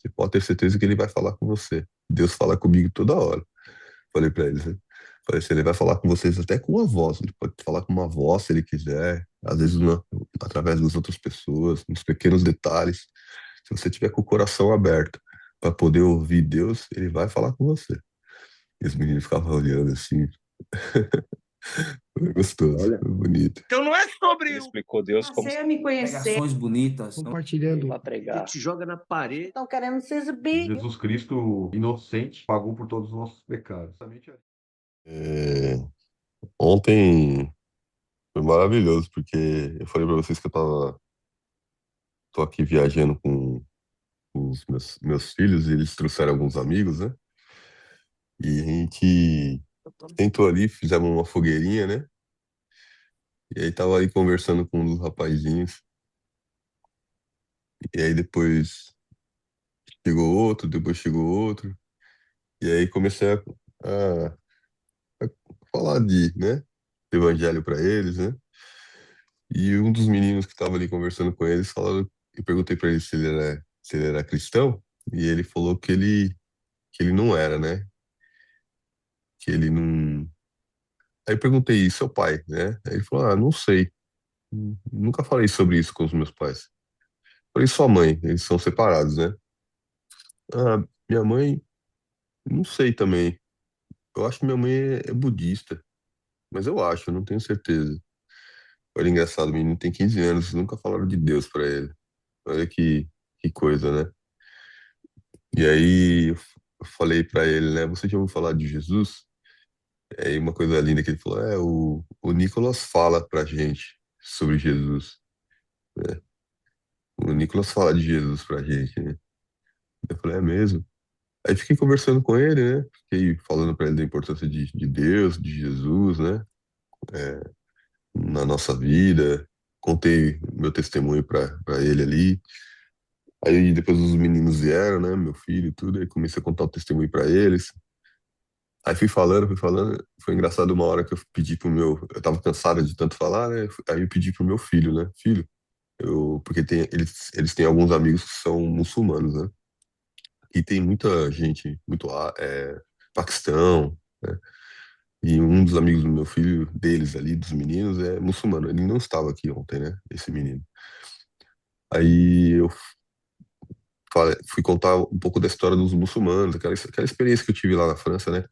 Você pode ter certeza que ele vai falar com você. Deus fala comigo toda hora. Falei pra eles, né? Falei assim, ele vai falar com vocês até com uma voz. Ele pode falar com uma voz se ele quiser, às vezes através das outras pessoas, nos pequenos detalhes. Se você tiver com o coração aberto para poder ouvir Deus, ele vai falar com você. E os meninos ficavam olhando assim. Foi gostoso, Olha, foi bonito. Então não é sobre ele explicou Deus como Você a me conhecer. Pregações bonitas. Compartilhando. para pregar. Te joga na parede. Estão querendo se exibir. Jesus Cristo, inocente, pagou por todos os nossos pecados. É, ontem foi maravilhoso, porque eu falei para vocês que tô aqui viajando com os meus filhos e eles trouxeram alguns amigos, né? E a gente tentou ali, fizemos uma fogueirinha, né? E aí tava aí conversando com um dos rapazinhos. E aí depois chegou outro. E aí comecei a falar né? Do evangelho para eles, né? E um dos meninos que tava ali conversando com eles falaram, eu perguntei para ele se ele era cristão, e ele falou que ele não era, né? Que ele não. Aí eu perguntei, e seu pai, né? Aí ele falou, não sei. Nunca falei sobre isso com os meus pais. Falei, sua mãe, eles são separados, né? Ah, minha mãe, não sei também. Eu acho que minha mãe é budista, mas eu acho, eu não tenho certeza. Olha, engraçado, o menino tem 15 anos, nunca falaram de Deus pra ele. Olha que coisa, né? E aí eu falei pra ele, né? Você já ouviu falar de Jesus? Aí uma coisa linda que ele falou, o Nicolas fala pra gente sobre Jesus, né? O Nicolas fala de Jesus pra gente, né? Eu falei, é mesmo? Aí fiquei conversando com ele, né? Fiquei falando pra ele da importância de Deus, de Jesus, né? É, na nossa vida. Contei meu testemunho pra ele ali. Aí depois os meninos vieram, né? Meu filho e tudo. Aí comecei a contar o testemunho pra eles. Aí fui falando, fui falando. Foi engraçado uma hora que eu pedi pro meu. Eu tava cansado de tanto falar, né? Aí eu pedi pro meu filho, né? Filho, porque eles têm alguns amigos que são muçulmanos, né? E tem muita gente, Paquistão, né? E um dos amigos do meu filho, deles ali, dos meninos, é muçulmano. Ele não estava aqui ontem, né? Esse menino. Aí eu fui contar um pouco da história dos muçulmanos, aquela experiência que eu tive lá na França, né?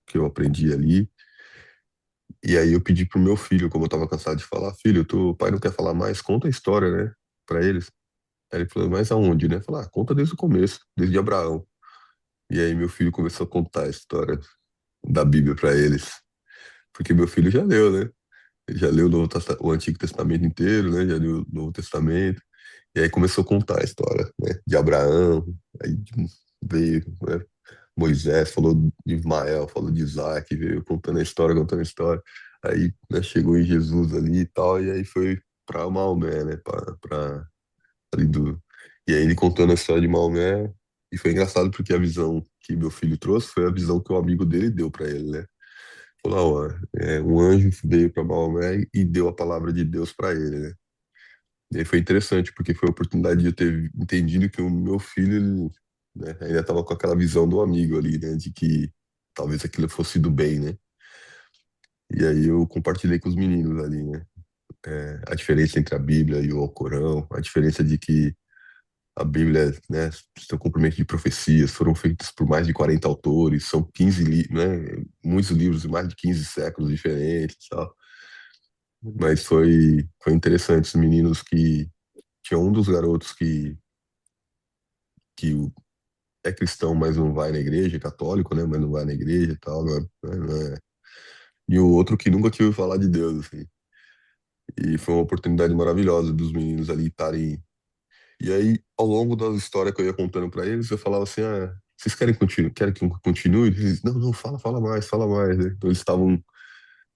Que eu aprendi ali. E aí eu pedi pro meu filho, como eu tava cansado de falar, filho, o pai não quer falar mais, conta a história, né? Pra eles. Aí ele falou, mas aonde, né? Falar, conta desde o começo, desde Abraão. E aí meu filho começou a contar a história da Bíblia pra eles. Porque meu filho já leu, né? Ele já leu o Antigo Testamento inteiro, né? Já leu o Novo Testamento. E aí começou a contar a história, né? De Abraão, aí veio, né? Moisés, falou de Ismael, falou de Isaac, veio contando a história, contando a história. Aí, né, chegou em Jesus ali e tal, e aí foi pra Maomé, né? Ali E aí ele contando a história de Maomé, e foi engraçado porque a visão que meu filho trouxe foi a visão que o amigo dele deu pra ele, né? Falou, ó, um anjo veio pra Maomé e deu a palavra de Deus pra ele, né? E aí foi interessante, porque foi a oportunidade de eu ter entendido que o meu filho, ele, né, ainda estava com aquela visão do amigo ali, né, de que talvez aquilo fosse do bem, né? E aí eu compartilhei com os meninos ali, né, a diferença entre a Bíblia e o Alcorão, a diferença de que a Bíblia, né, seu cumprimento de profecias, foram feitas por mais de 40 autores, são 15 né, muitos livros de mais de 15 séculos diferentes, tal. Mas foi interessante, os meninos que tinha um dos garotos que é cristão, mas não vai na igreja, é católico, né? Mas não vai na igreja e tal, não é. E o outro que nunca tinha ouvido falar de Deus, assim. E foi uma oportunidade maravilhosa dos meninos ali estarem. E aí, ao longo da história que eu ia contando pra eles, eu falava assim: vocês querem que eu continue? Eles, não, não, fala mais, né? Então eles estavam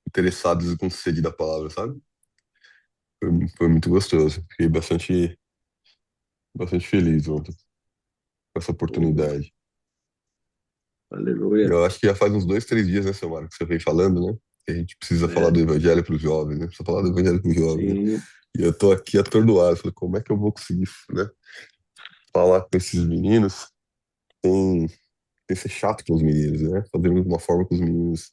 interessados e com sede da palavra, sabe? Foi muito gostoso. Fiquei bastante feliz ontem com essa oportunidade. aleluia. Eu acho que já faz uns 2, 3 dias, né, seu Marco, que você vem falando, né? Que a gente precisa falar É, do evangelho para os jovens, né? Precisa falar do evangelho para os jovens, né? sim, E eu tô aqui atordoado. Falei, como é que eu vou conseguir, né? falar com esses meninos tem, tem que ser chato com os meninos, né? Fazer de uma forma que os meninos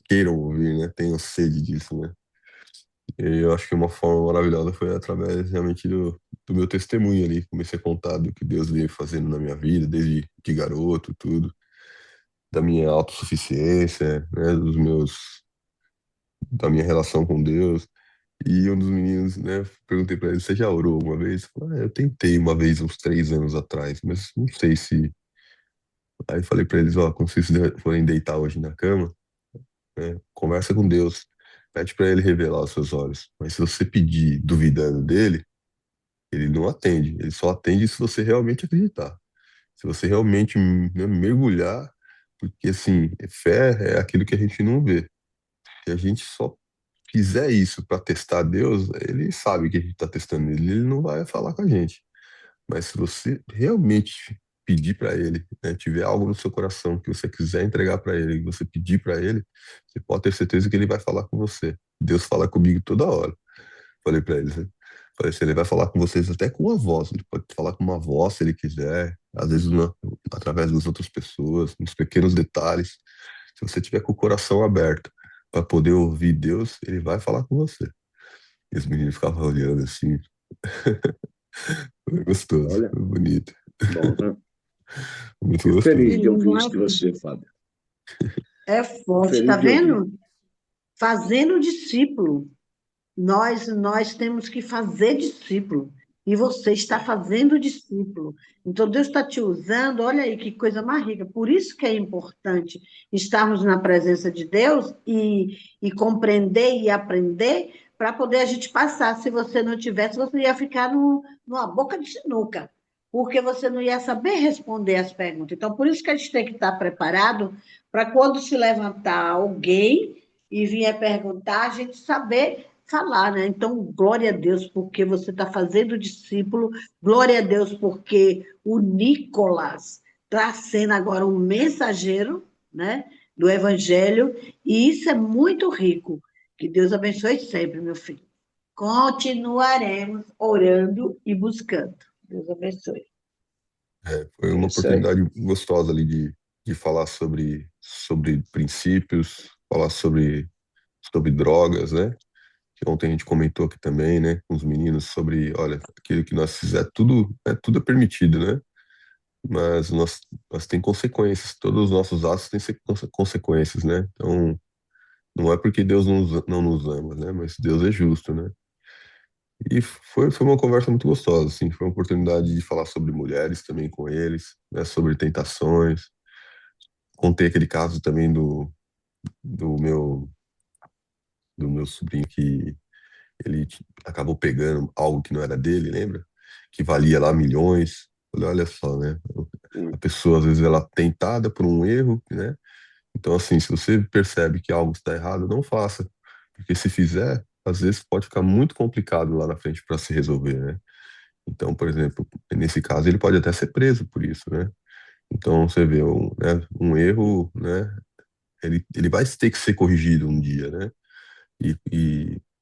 queiram ouvir, né? Tenham sede disso, né? E eu acho que uma forma maravilhosa foi através realmente do meu testemunho ali. Comecei a contar do que Deus veio fazendo na minha vida, desde de garoto, tudo, da minha autossuficiência, né? Da minha relação com Deus. E um dos meninos, né, perguntei pra ele, você já orou alguma vez? Ele falou, eu tentei uma vez, uns 3 anos atrás, mas não sei se... Aí falei pra eles, ó, quando vocês forem deitar hoje na cama, né, conversa com Deus, pede pra ele revelar os seus olhos. Mas se você pedir duvidando dele, ele não atende. Ele só atende se você realmente acreditar. Se você realmente, né, mergulhar, porque assim, fé é aquilo que a gente não vê. Se a gente só fizer isso para testar Deus, ele sabe que a gente está testando ele, ele não vai falar com a gente. Mas se você realmente pedir para ele, né, tiver algo no seu coração que você quiser entregar para ele, que você pedir para ele, você pode ter certeza que ele vai falar com você. Deus fala comigo toda hora. Falei para ele, né? Falei assim, ele vai falar com vocês até com uma voz. Ele pode falar com uma voz se ele quiser, às vezes através das outras pessoas, nos pequenos detalhes. Se você tiver com o coração aberto para poder ouvir Deus, ele vai falar com você. E os meninos ficavam olhando assim. Foi gostoso, Olha, foi bonito. bom, né? Muito Fico feliz gostoso. de ouvir isso Nossa, de você, Fábio. é Fico forte, tá feliz de ouvir. vendo? Fazendo discípulo. Nós temos que fazer discípulo. E você está fazendo discípulo. Então, Deus está te usando, olha aí que coisa mais rica. Por isso que é importante estarmos na presença de Deus e compreender e aprender para poder a gente passar. Se você não tivesse, você ia ficar numa boca de sinuca, porque você não ia saber responder as perguntas. Então, por isso que a gente tem que estar preparado para quando se levantar alguém e vier perguntar, a gente saber falar, né? Então, glória a Deus porque você está fazendo discípulo, glória a Deus porque o Nicolas está sendo agora um mensageiro, né, do Evangelho, e isso é muito rico. Que Deus abençoe sempre, meu filho. Continuaremos orando e buscando. Deus abençoe. Foi É uma isso aí. oportunidade gostosa ali de falar sobre princípios, falar sobre drogas, né? Que ontem a gente comentou aqui também, né, com os meninos sobre, olha, aquilo que nós fizer, tudo é permitido, né? Mas nós tem consequências, todos os nossos atos têm consequências, né? Então, não é porque Deus não nos ama, né? Mas Deus é justo, né? E foi uma conversa muito gostosa, assim, foi uma oportunidade de falar sobre mulheres também com eles, né? Sobre tentações. Contei aquele caso também do meu, do meu sobrinho que ele acabou pegando algo que não era dele, lembra? Que valia lá milhões. Falei, olha só, né? A Hum, pessoa, às vezes, ela é tentada por um erro, né? Então, assim, se você percebe que algo está errado, não faça. Porque se fizer, às vezes pode ficar muito complicado lá na frente para se resolver, né? Então, por exemplo, nesse caso, ele pode até ser preso por isso, né? Então, você vê, um erro, né? Ele vai ter que ser corrigido um dia, né?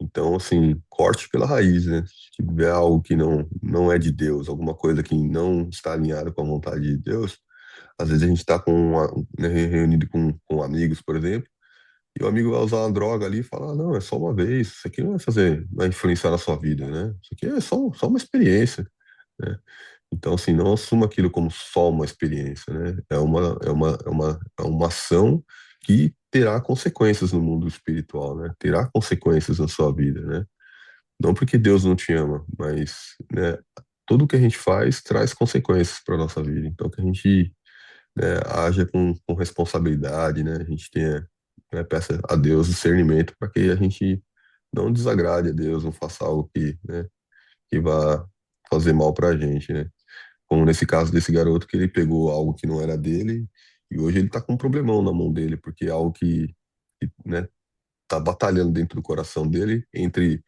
Então, assim, corte pela raiz, né? Se tiver algo que não é de Deus, alguma coisa que não está alinhada com a vontade de Deus, às vezes a gente está né, reunido com amigos, por exemplo, e o amigo vai usar uma droga ali e fala, ah, não, é só uma vez, isso aqui não vai influenciar na sua vida, né? Isso aqui é só uma experiência, né? Então, assim, não assuma aquilo como só uma experiência, né? É uma ação que terá consequências no mundo espiritual, né? Terá consequências na sua vida, né? Não porque Deus não te ama, mas, né, tudo que a gente faz traz consequências para nossa vida. Então, que a gente, né, haja com responsabilidade, né? A gente tenha, né, peça a Deus discernimento para que a gente não desagrade a Deus, não faça algo que vá fazer mal para a gente, né? Como nesse caso desse garoto que ele pegou algo que não era dele e hoje ele tá com um problemão na mão dele, porque é algo né, tá batalhando dentro do coração dele entre,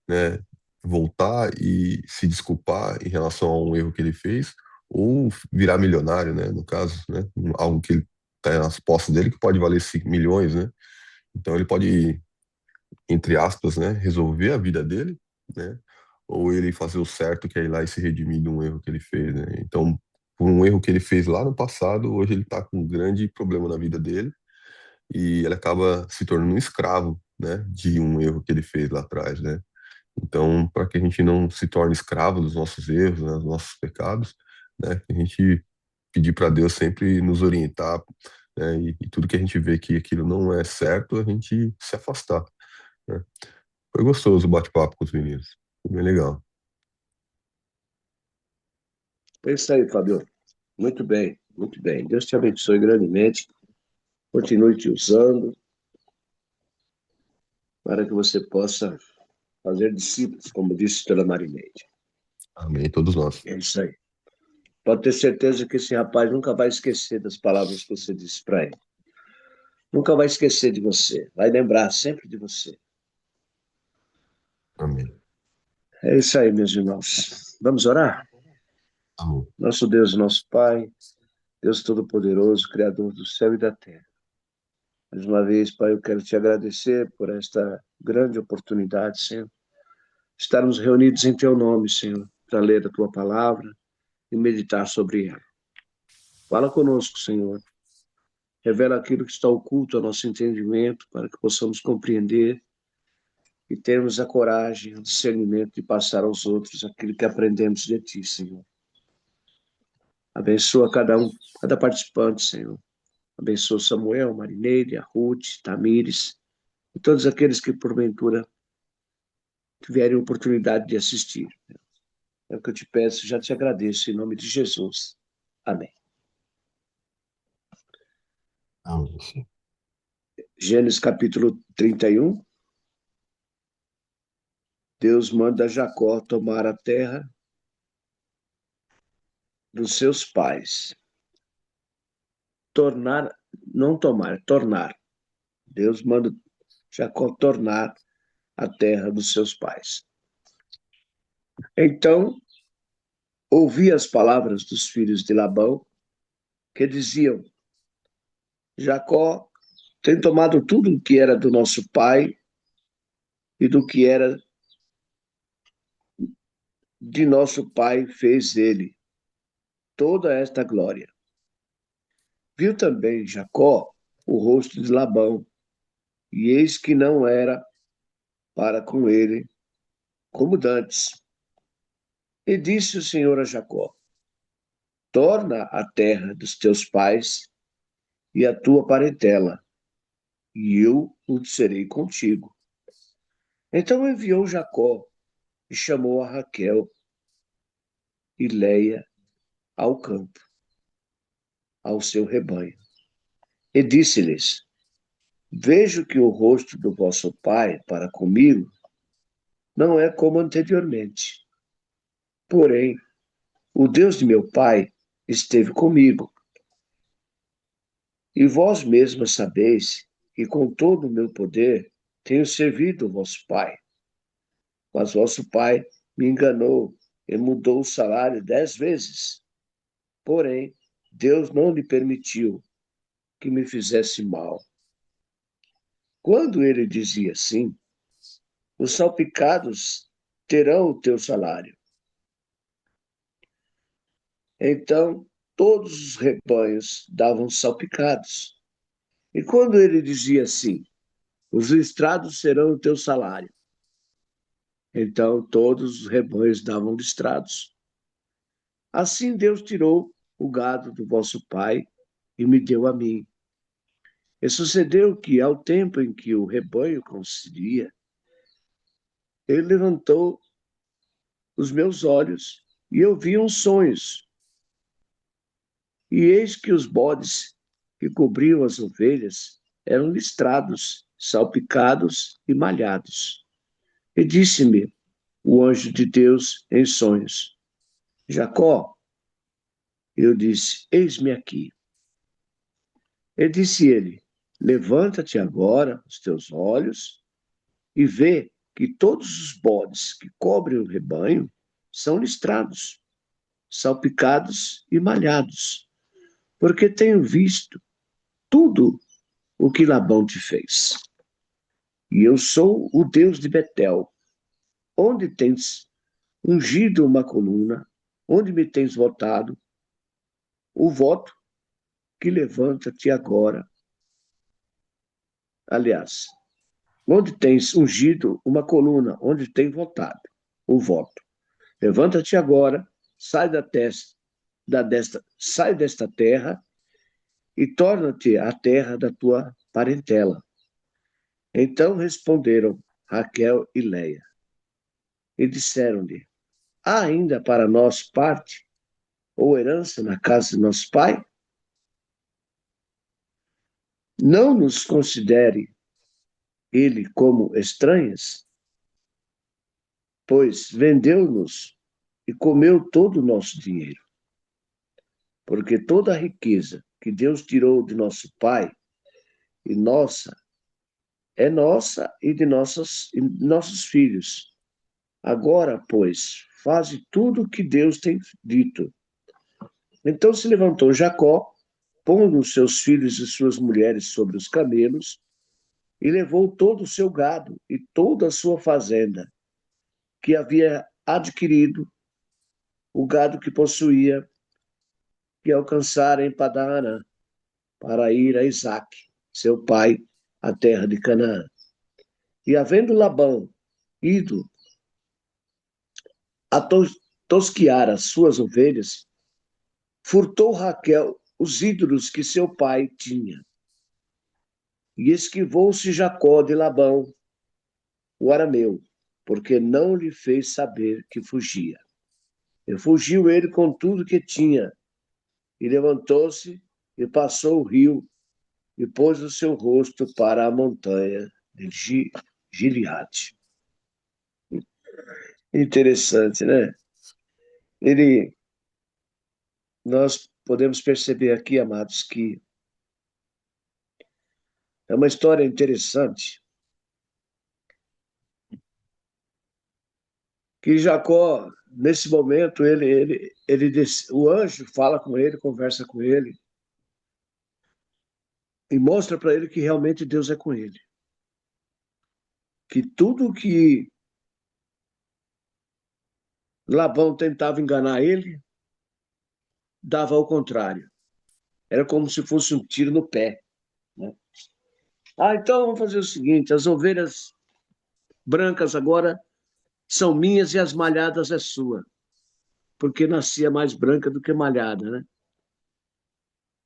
né, voltar e se desculpar em relação a um erro que ele fez ou virar milionário, né, no caso, né, algo que ele tá nas posses dele que pode valer 5 milhões, né? Então ele pode, entre aspas, né, resolver a vida dele, né? ou ele fazer o certo, que é ir lá e se redimir de um erro que ele fez, né? Então, por um erro que ele fez lá no passado, hoje ele está com um grande problema na vida dele e ele acaba se tornando um escravo, né, de um erro que ele fez lá atrás, né? Então, para que a gente não se torne escravo dos nossos erros, né, dos nossos pecados, né, que a gente pedir para Deus sempre nos orientar, né, e tudo que a gente vê que aquilo não é certo, a gente se afastar, né? Foi gostoso o bate-papo com os meninos, foi bem legal. É isso aí, Fabio. Muito bem, muito bem. Deus te abençoe grandemente. Continue te usando para que você possa fazer discípulos, como disse Dona Marineide. Amém, todos nós. É isso aí. Pode ter certeza que esse rapaz nunca vai esquecer das palavras que você disse para ele. Nunca vai esquecer de você. Vai lembrar sempre de você. Amém. É isso aí, meus irmãos. Vamos orar? Amém. Nosso Deus, nosso Pai, Deus Todo-Poderoso, Criador do céu e da terra. Mais uma vez, Pai, eu quero te agradecer por esta grande oportunidade, Senhor. Estarmos reunidos em Teu nome, Senhor, para ler a Tua palavra e meditar sobre ela. Fala conosco, Senhor. Revela aquilo que está oculto ao nosso entendimento, para que possamos compreender e termos a coragem, o discernimento de passar aos outros aquilo que aprendemos de Ti, Senhor. Abençoa cada um, cada participante, Senhor. Abençoa Samuel, Marineide, a Ruth, Tamires e todos aqueles que, porventura, tiverem oportunidade de assistir. É o que eu te peço, já te agradeço, em nome de Jesus. Amém. Amém. Gênesis capítulo 31. Deus manda Jacó tomar a terra dos seus pais. Tornar, não tomar, tornar. Deus manda Jacó tornar a terra dos seus pais. Então, ouvi as palavras dos filhos de Labão, que diziam: Jacó tem tomado tudo o que era do nosso pai e do que era de nosso pai fez ele toda esta glória. Viu também Jacó o rosto de Labão, e eis que não era para com ele como dantes. E disse o Senhor a Jacó: torna a terra dos teus pais e a tua parentela, e eu o serei contigo. Então enviou Jacó e chamou a Raquel e Leia ao campo, ao seu rebanho. E disse-lhes: vejo que o rosto do vosso pai para comigo não é como anteriormente. Porém, o Deus de meu pai esteve comigo. E vós mesmos sabeis que com todo o meu poder tenho servido o vosso pai. Mas vosso pai me enganou e mudou o salário 10 vezes. Porém, Deus não lhe permitiu que me fizesse mal. Quando ele dizia assim, os salpicados terão o teu salário. Então, todos os rebanhos davam salpicados. E quando ele dizia assim, os listrados serão o teu salário. Então, todos os rebanhos davam listrados. Assim Deus tirou o gado do vosso pai e me deu a mim. E sucedeu que, ao tempo em que o rebanho concilia, ele levantou os meus olhos e eu vi uns sonhos. E eis que os bodes que cobriam as ovelhas eram listrados, salpicados e malhados. E disse-me o anjo de Deus em sonhos: Jacó. Eu disse: eis-me aqui. E disse ele: levanta-te agora os teus olhos e vê que todos os bodes que cobrem o rebanho são listrados, salpicados e malhados, porque tenho visto tudo o que Labão te fez. E eu sou o Deus de Betel, onde tens ungido uma coluna, onde me tens votado o voto que levanta-te agora. Aliás, onde tens ungido uma coluna, onde tem votado o voto. Levanta-te agora, sai sai desta terra e torna-te a terra da tua parentela. Então responderam Raquel e Leia e disseram-lhe: há ainda para nós parte ou herança na casa de nosso pai? Não nos considere ele como estranhas, pois vendeu-nos e comeu todo o nosso dinheiro. Porque toda a riqueza que Deus tirou de nosso pai e nossa, é nossa e de nossos filhos. Agora, pois, faze tudo o que Deus tem dito. Então se levantou Jacó, pondo os seus filhos e suas mulheres sobre os camelos, e levou todo o seu gado e toda a sua fazenda, que havia adquirido, o gado que possuía, que alcançara em Padan-Aram, para ir a Isaque, seu pai, à terra de Canaã. E havendo Labão ido a tosquiar as suas ovelhas, furtou Raquel os ídolos que seu pai tinha. E esquivou-se Jacó de Labão, o arameu, porque não lhe fez saber que fugia. E fugiu ele com tudo que tinha, e levantou-se e passou o rio, e pôs o seu rosto para a montanha de Gileade. Interessante, né? Nós podemos perceber aqui, amados, que é uma história interessante, que Jacó, nesse momento, o anjo fala com ele, conversa com ele, e mostra para ele que realmente Deus é com ele. Que tudo que Labão tentava enganar ele, dava ao contrário. Era como se fosse um tiro no pé, né? Então vamos fazer o seguinte: as ovelhas brancas agora são minhas e as malhadas é sua, porque nascia mais branca do que malhada, né?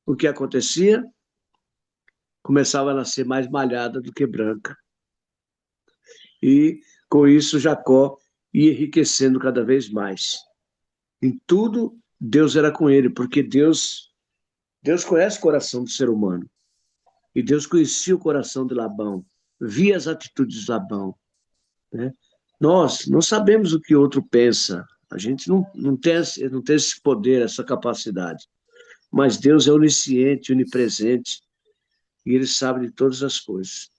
O que acontecia? Começava a nascer mais malhada do que branca. E com isso Jacó ia enriquecendo cada vez mais. Em tudo Deus era com ele, porque Deus conhece o coração do ser humano. E Deus conhecia o coração de Labão, via as atitudes de Labão, né? Nós não sabemos o que outro pensa, a gente não tem esse poder, essa capacidade. Mas Deus é onisciente, onipresente, e Ele sabe de todas as coisas.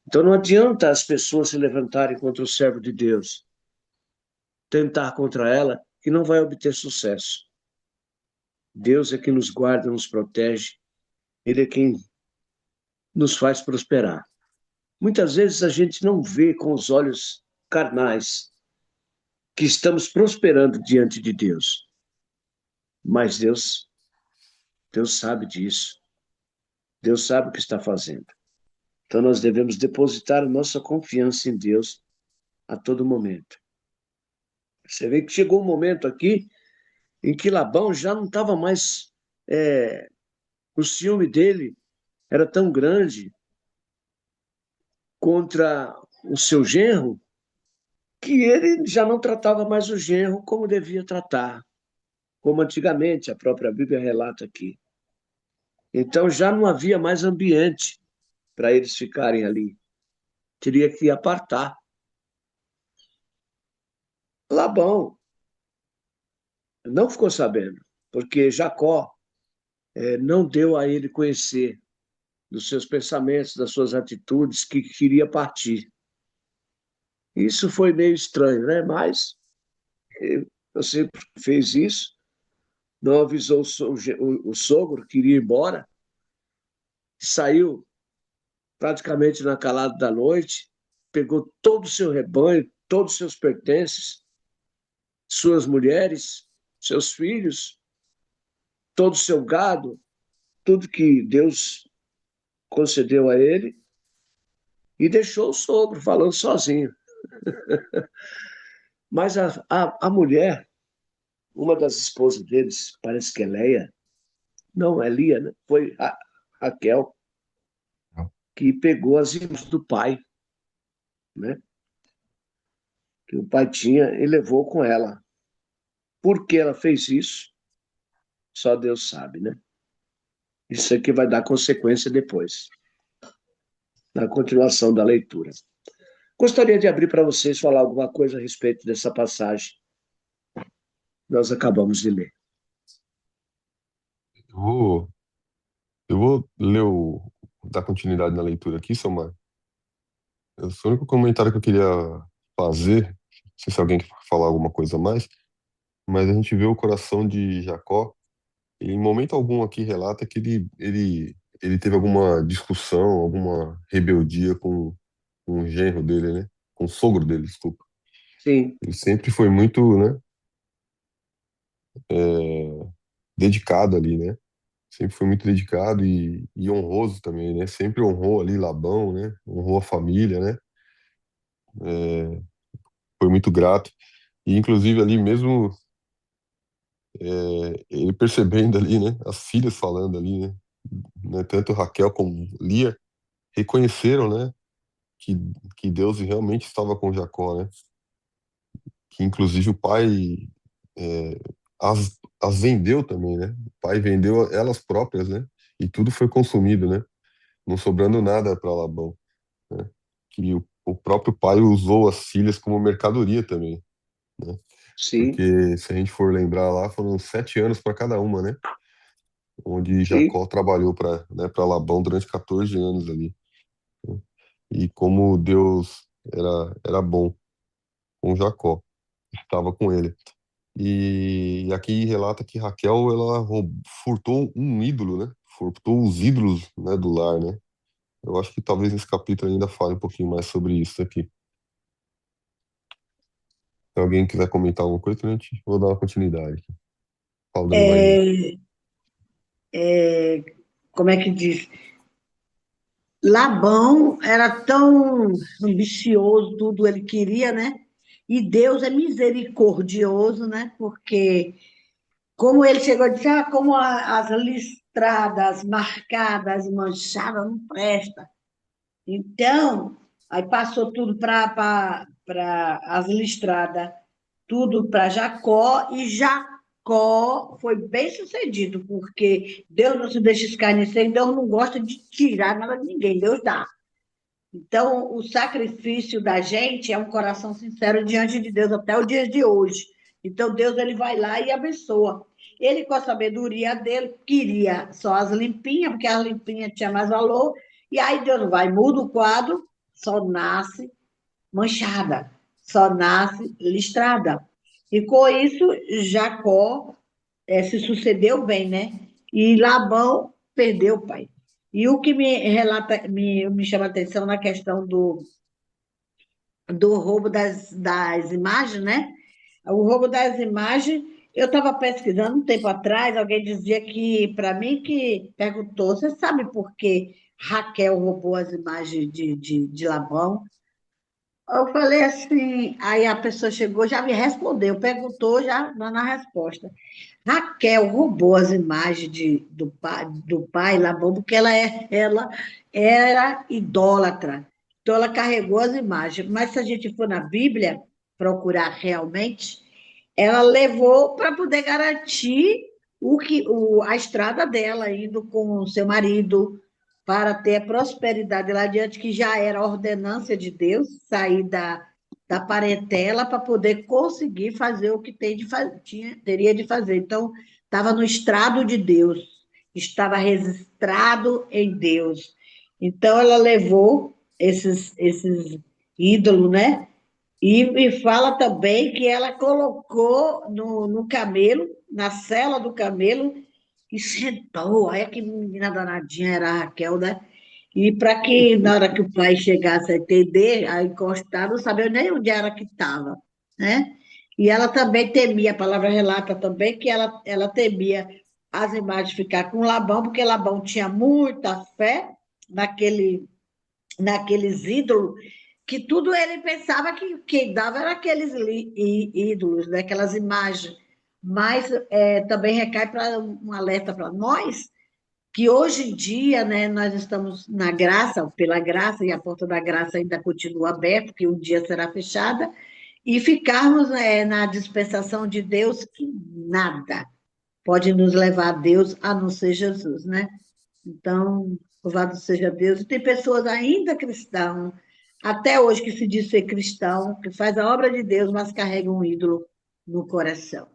Então não adianta as pessoas se levantarem contra o servo de Deus, tentar contra ela, que não vai obter sucesso. Deus é quem nos guarda, nos protege, Ele é quem nos faz prosperar. Muitas vezes a gente não vê com os olhos carnais que estamos prosperando diante de Deus. Mas Deus sabe disso. Deus sabe o que está fazendo. Então nós devemos depositar nossa confiança em Deus a todo momento. Você vê que chegou um momento aqui em que Labão já não estava mais... o ciúme dele era tão grande contra o seu genro, que ele já não tratava mais o genro como devia tratar, como antigamente, a própria Bíblia relata aqui. Então já não havia mais ambiente para eles ficarem ali. Teria que apartar. Labão não ficou sabendo, porque Jacó não deu a ele conhecer dos seus pensamentos, das suas atitudes, que queria partir. Isso foi meio estranho, né? Mas você fez isso, não avisou o sogro que iria embora, saiu praticamente na calada da noite, pegou todo o seu rebanho, todos os seus pertences suas mulheres, seus filhos, todo o seu gado, tudo que Deus concedeu a ele, e deixou o sogro falando sozinho. Mas a mulher, uma das esposas deles, parece que é Leia, não, é Lia, né? Foi a Raquel, que pegou as irmãs do pai, né? Que o pai tinha e levou com ela. Por que ela fez isso? Só Deus sabe, né? Isso aqui vai dar consequência depois, na continuação da leitura. Gostaria de abrir para vocês falar alguma coisa a respeito dessa passagem que nós acabamos de ler. Eu vou, eu vou ler dar continuidade na leitura aqui, Samar. O único comentário que eu queria fazer, não sei se alguém quer falar alguma coisa a mais, mas a gente vê o coração de Jacó, e em momento algum aqui relata que ele teve alguma discussão, alguma rebeldia com o genro dele, né? Com o sogro dele, desculpa. Sim, Ele sempre foi muito, né, dedicado ali, né? Sempre foi muito dedicado e honroso também, né? Sempre honrou ali Labão, né? Honrou a família, né? Foi muito grato. E inclusive ali mesmo ele percebendo ali, né? As filhas falando ali, né? Tanto Raquel como Lia reconheceram, né? Que, que Deus realmente estava com Jacó, né? Que inclusive o pai é, as vendeu também, né? O pai vendeu elas próprias, né? E tudo foi consumido, né? Não sobrando nada para Labão, né? Que o próprio pai usou as filhas como mercadoria também, né? sim, Porque se a gente for lembrar lá, foram 7 anos para cada uma, né? Onde sim, Jacó trabalhou para Labão durante 14 anos ali, né? E como Deus era bom com Jacó, estava com ele. E aqui relata que Raquel ela furtou um ídolo, né? Furtou os ídolos, né, do lar, né? Eu acho que talvez nesse capítulo ainda fale um pouquinho mais sobre isso aqui. Se alguém quiser comentar alguma coisa, a gente vou dar uma continuidade aqui, falando mais disso. É, como é que diz? Labão era tão ambicioso, tudo ele queria, né? E Deus é misericordioso, né? Porque como ele chegou a dizer, como as listradas, marcadas, manchadas, não presta. Então, aí passou tudo para as listradas, tudo para Jacó, e Jacó foi bem sucedido, porque Deus não se deixa escarnecer, Deus não gosta de tirar nada de ninguém, Deus dá. Então, o sacrifício da gente é um coração sincero diante de Deus até o dia de hoje. Então, Deus ele vai lá e abençoa. Ele, com a sabedoria dele, queria só as limpinhas, porque as limpinhas tinham mais valor. E aí Deus vai, muda o quadro, só nasce manchada, só nasce listrada. E com isso, Jacó se sucedeu bem, né? E Labão perdeu o pai. E o que me chama a atenção na questão do roubo das imagens, né? O roubo das imagens, eu estava pesquisando um tempo atrás, alguém dizia que, para mim, que perguntou, você sabe por que Raquel roubou as imagens de Labão? Eu falei assim, aí a pessoa chegou, já me respondeu, perguntou, já dando a resposta. Raquel roubou as imagens do pai Labão, porque ela era idólatra. Então, ela carregou as imagens. Mas, se a gente for na Bíblia procurar realmente, ela levou para poder garantir a estrada dela, indo com o seu marido, para ter a prosperidade lá adiante, que já era a ordenância de Deus, sair da parentela para poder conseguir fazer o que teria de fazer. Então, estava no estrado de Deus, estava registrado em Deus. Então, ela levou esses ídolos, né? E fala também que ela colocou no camelo, na sela do camelo, e sentou. Olha que menina danadinha era a Raquel, né? E para que, na hora que o pai chegasse a entender, a encostar, não sabia nem onde era que estava, né? E ela também temia, a palavra relata também que ela temia as imagens ficar com Labão, porque Labão tinha muita fé naquele, naqueles ídolos, que tudo ele pensava que quem dava era aqueles ídolos, né? Aquelas imagens. Mas também recai para um alerta para nós, que hoje em dia, né, nós estamos na graça, pela graça, e a porta da graça ainda continua aberta, que um dia será fechada, e ficarmos na dispensação de Deus, que nada pode nos levar a Deus a não ser Jesus, né? Então, louvado seja Deus. E tem pessoas ainda cristãos, até hoje, que se diz ser cristão, que faz a obra de Deus, mas carrega um ídolo no coração.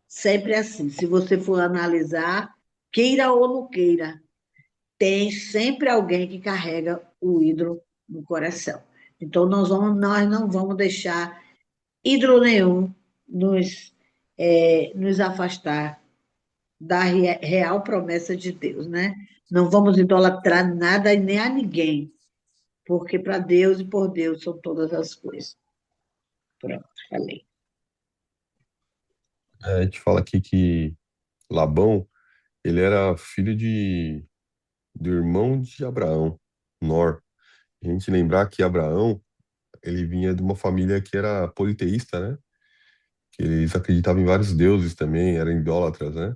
Sempre assim. Se você for analisar, queira ou não queira, tem sempre alguém que carrega o ídolo no coração. Então, nós não vamos deixar ídolo nenhum nos afastar da real promessa de Deus, né? Não vamos idolatrar nada e nem a ninguém, porque para Deus e por Deus são todas as coisas. Pronto, falei. A gente fala aqui que Labão, ele era filho do irmão de Abraão, Nor. A gente lembrar que Abraão, ele vinha de uma família que era politeísta, né? Que eles acreditavam em vários deuses também, eram idólatras, né?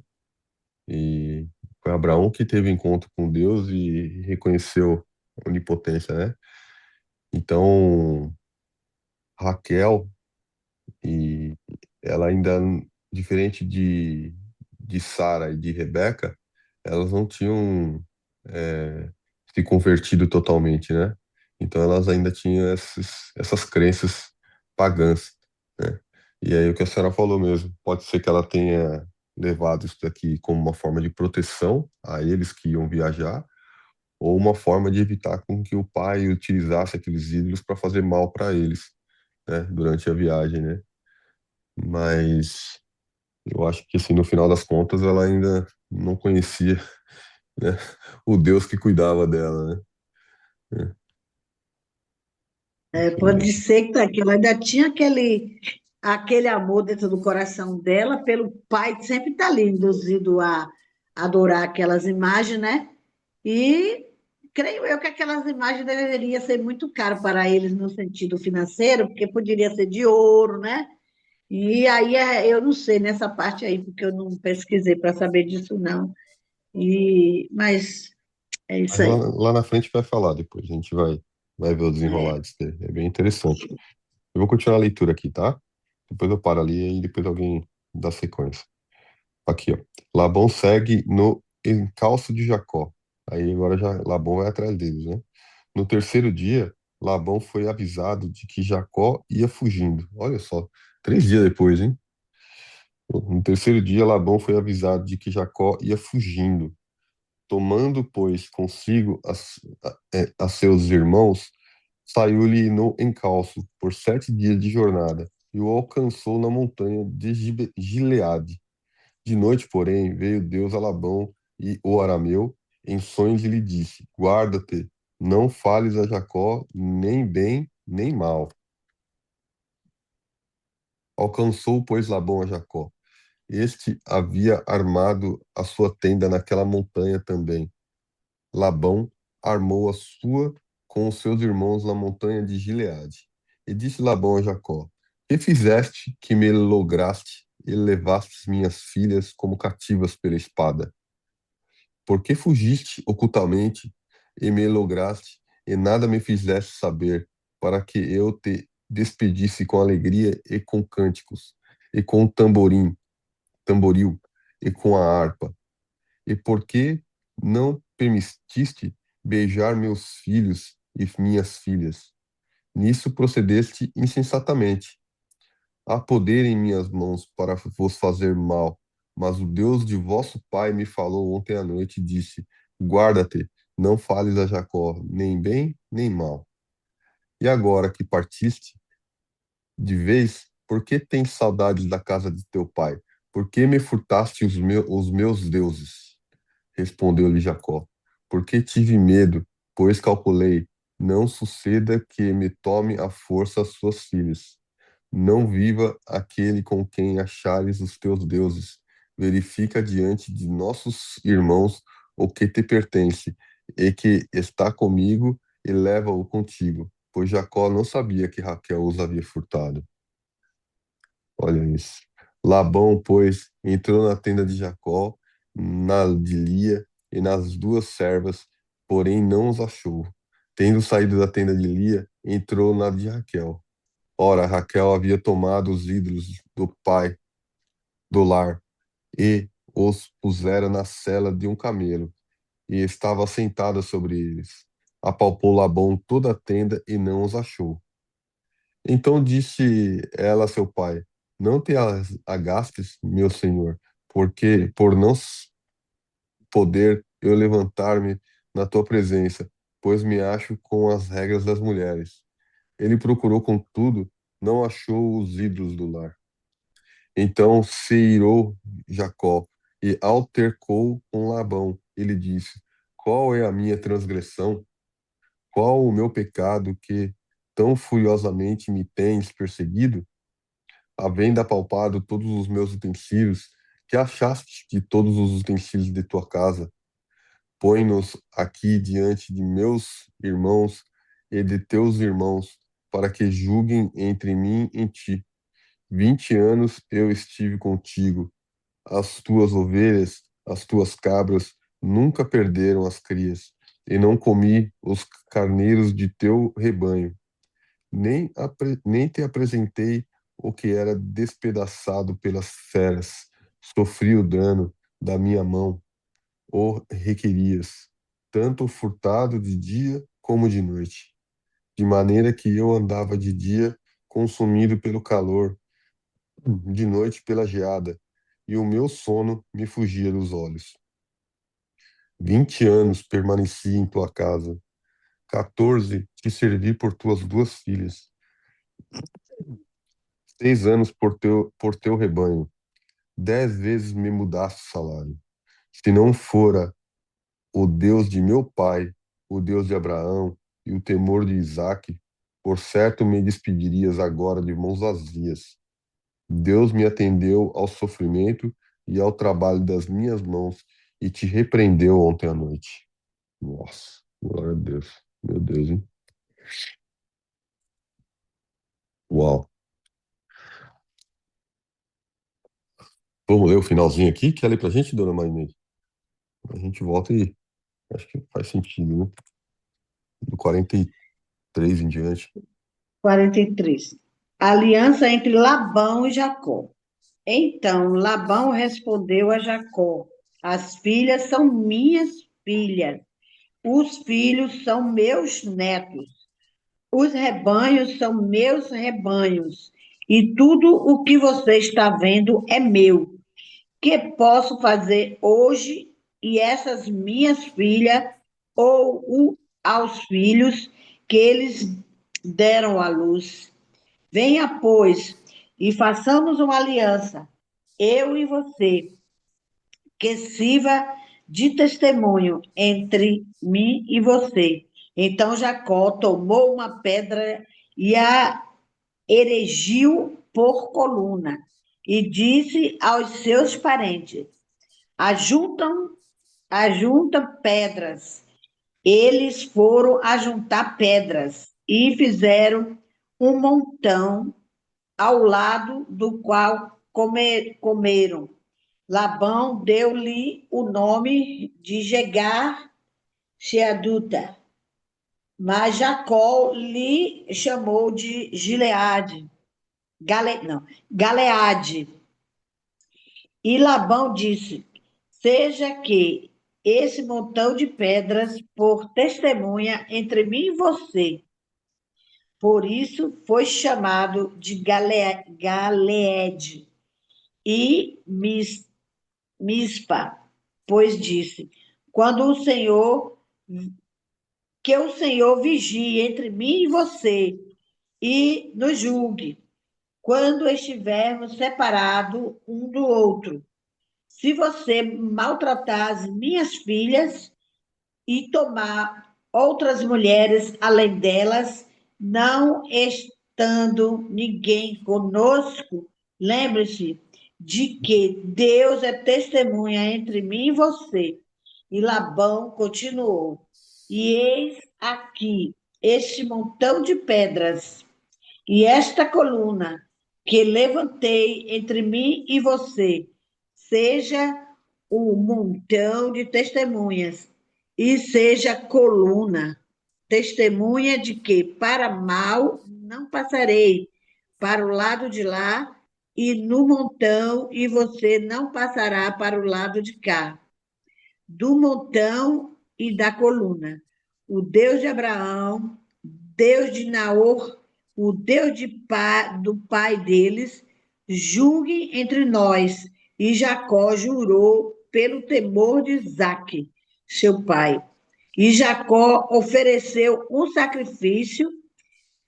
E foi Abraão que teve encontro com Deus e reconheceu a onipotência, né? Então, Raquel, e ela ainda, diferente de Sara e de Rebeca, elas não tinham é, se convertido totalmente, né? Então elas ainda tinham essas crenças pagãs, né? E aí o que a senhora falou mesmo, pode ser que ela tenha levado isso daqui como uma forma de proteção a eles que iam viajar, ou uma forma de evitar com que o pai utilizasse aqueles ídolos para fazer mal para eles, né? Durante a viagem, né? Mas eu acho que assim, no final das contas, ela ainda não conhecia, né, o Deus que cuidava dela, né? Isso Pode mesmo. ser que ela ainda tinha aquele amor dentro do coração dela pelo pai, que sempre está ali induzido a adorar aquelas imagens, né? E creio eu que aquelas imagens deveriam ser muito caras para eles no sentido financeiro, porque poderia ser de ouro, né? E aí eu não sei nessa parte aí, porque eu não pesquisei para saber disso, não. Mas é Mas isso lá, aí. lá na frente vai falar depois, a gente vai ver o desenrolar disso daí. É bem interessante. Eu vou continuar a leitura aqui, tá? Depois eu paro ali e depois alguém dá sequência. Aqui, ó. Labão segue no encalço de Jacó. Aí agora já Labão vai atrás deles, né? No terceiro dia, Labão foi avisado de que Jacó ia fugindo. Olha só, 3 dias depois, hein? No terceiro dia, Labão foi avisado de que Jacó ia fugindo. Tomando, pois, consigo a seus irmãos, saiu-lhe no encalço por 7 dias de jornada e o alcançou na montanha de Gileade. De noite, porém, veio Deus a Labão e o arameu em sonhos e lhe disse: Guarda-te, não fales a Jacó nem bem nem mal. Alcançou, pois, Labão a Jacó. Este havia armado a sua tenda naquela montanha também. Labão armou a sua com os seus irmãos na montanha de Gileade. E disse Labão a Jacó: Que fizeste que me lograste e levaste minhas filhas como cativas pela espada? Por que fugiste ocultamente e me lograste e nada me fizeste saber, para que eu te despedisse com alegria e com cânticos, e com tamboril, e com a harpa? E por que não permitiste beijar meus filhos e minhas filhas? Nisso procedeste insensatamente. Há poder em minhas mãos para vos fazer mal, mas o Deus de vosso pai me falou ontem à noite e disse: Guarda-te, não fales a Jacó, nem bem nem mal. E agora que partiste de vez, por que tens saudades da casa de teu pai? Por que me furtaste os meus deuses? Respondeu-lhe Jacó: Porque tive medo, pois calculei, não suceda que me tome à força as suas filhas. Não viva aquele com quem achares os teus deuses. Verifica diante de nossos irmãos o que te pertence, e que está comigo, e leva-o contigo. Pois Jacó não sabia que Raquel os havia furtado. Olha isso. Labão, pois, entrou na tenda de Jacó, na de Lia e nas duas servas, porém não os achou. Tendo saído da tenda de Lia, entrou na de Raquel. Ora, Raquel havia tomado os ídolos do pai do lar e os pusera na sela de um camelo, e estava sentada sobre eles. Apalpou Labão toda a tenda e não os achou. Então disse ela a seu pai: Não te agastes, meu senhor, porque por não poder eu levantar-me na tua presença, pois me acho com as regras das mulheres. Ele procurou, contudo, não achou os ídolos do lar. Então se irou Jacó e altercou com Labão. Ele disse: Qual é a minha transgressão? Qual o meu pecado que tão furiosamente me tens perseguido? Havendo apalpado todos os meus utensílios, que achaste de todos os utensílios de tua casa? Põe-nos aqui diante de meus irmãos e de teus irmãos, para que julguem entre mim e ti. 20 anos eu estive contigo. As tuas ovelhas, as tuas cabras, nunca perderam as crias, e não comi os carneiros de teu rebanho, nem te apresentei o que era despedaçado pelas feras. Sofri o dano da minha mão, o requerias, tanto furtado de dia como de noite, de maneira que eu andava de dia consumido pelo calor, de noite pela geada, e o meu sono me fugia dos olhos. 20 anos permaneci em tua casa, 14 te servi por tuas duas filhas, 6 anos por teu rebanho, 10 vezes me mudaste o salário. Se não fora o Deus de meu pai, o Deus de Abraão e o temor de Isaque, por certo me despedirias agora de mãos vazias. Deus me atendeu ao sofrimento e ao trabalho das minhas mãos e te repreendeu ontem à noite. Nossa, glória a Deus. Meu Deus, hein? Uau. Vamos ler o finalzinho aqui? Quer ler pra gente, dona Marinês? A gente volta e acho que faz sentido, né? Do 43 em diante. 43. Aliança entre Labão e Jacó. Então Labão respondeu a Jacó: As filhas são minhas filhas, os filhos são meus netos, os rebanhos são meus rebanhos, e tudo o que você está vendo é meu. Que posso fazer hoje e essas minhas filhas aos filhos que eles deram à luz? Venha, pois, e façamos uma aliança, eu e você, que sirva de testemunho entre mim e você. Então Jacó tomou uma pedra e a erigiu por coluna e disse aos seus parentes: ajuntam, ajunta pedras. Eles foram ajuntar pedras e fizeram um montão ao lado do qual comeram. Labão deu-lhe o nome de Jegar Sheaduta, mas Jacó lhe chamou de Gileade, não, Galeade. E Labão disse: Seja que esse montão de pedras por testemunha entre mim e você. Por isso foi chamado de Galeede e Mispa, pois disse: Quando o Senhor, que o Senhor vigie entre mim e você e nos julgue, quando estivermos separados um do outro. Se você maltratar as minhas filhas e tomar outras mulheres além delas, não faltando ninguém conosco, lembre-se de que Deus é testemunha entre mim e você. E Labão continuou: E eis aqui este montão de pedras e esta coluna que levantei entre mim e você, seja o montão de testemunhas e seja coluna, testemunha de que para mal não passarei para o lado de lá e no montão, e você não passará para o lado de cá, do montão e da coluna. O Deus de Abraão, Deus de Naor, o Deus do pai deles, julgue entre nós. E Jacó jurou pelo temor de Isaque, seu pai. E Jacó ofereceu um sacrifício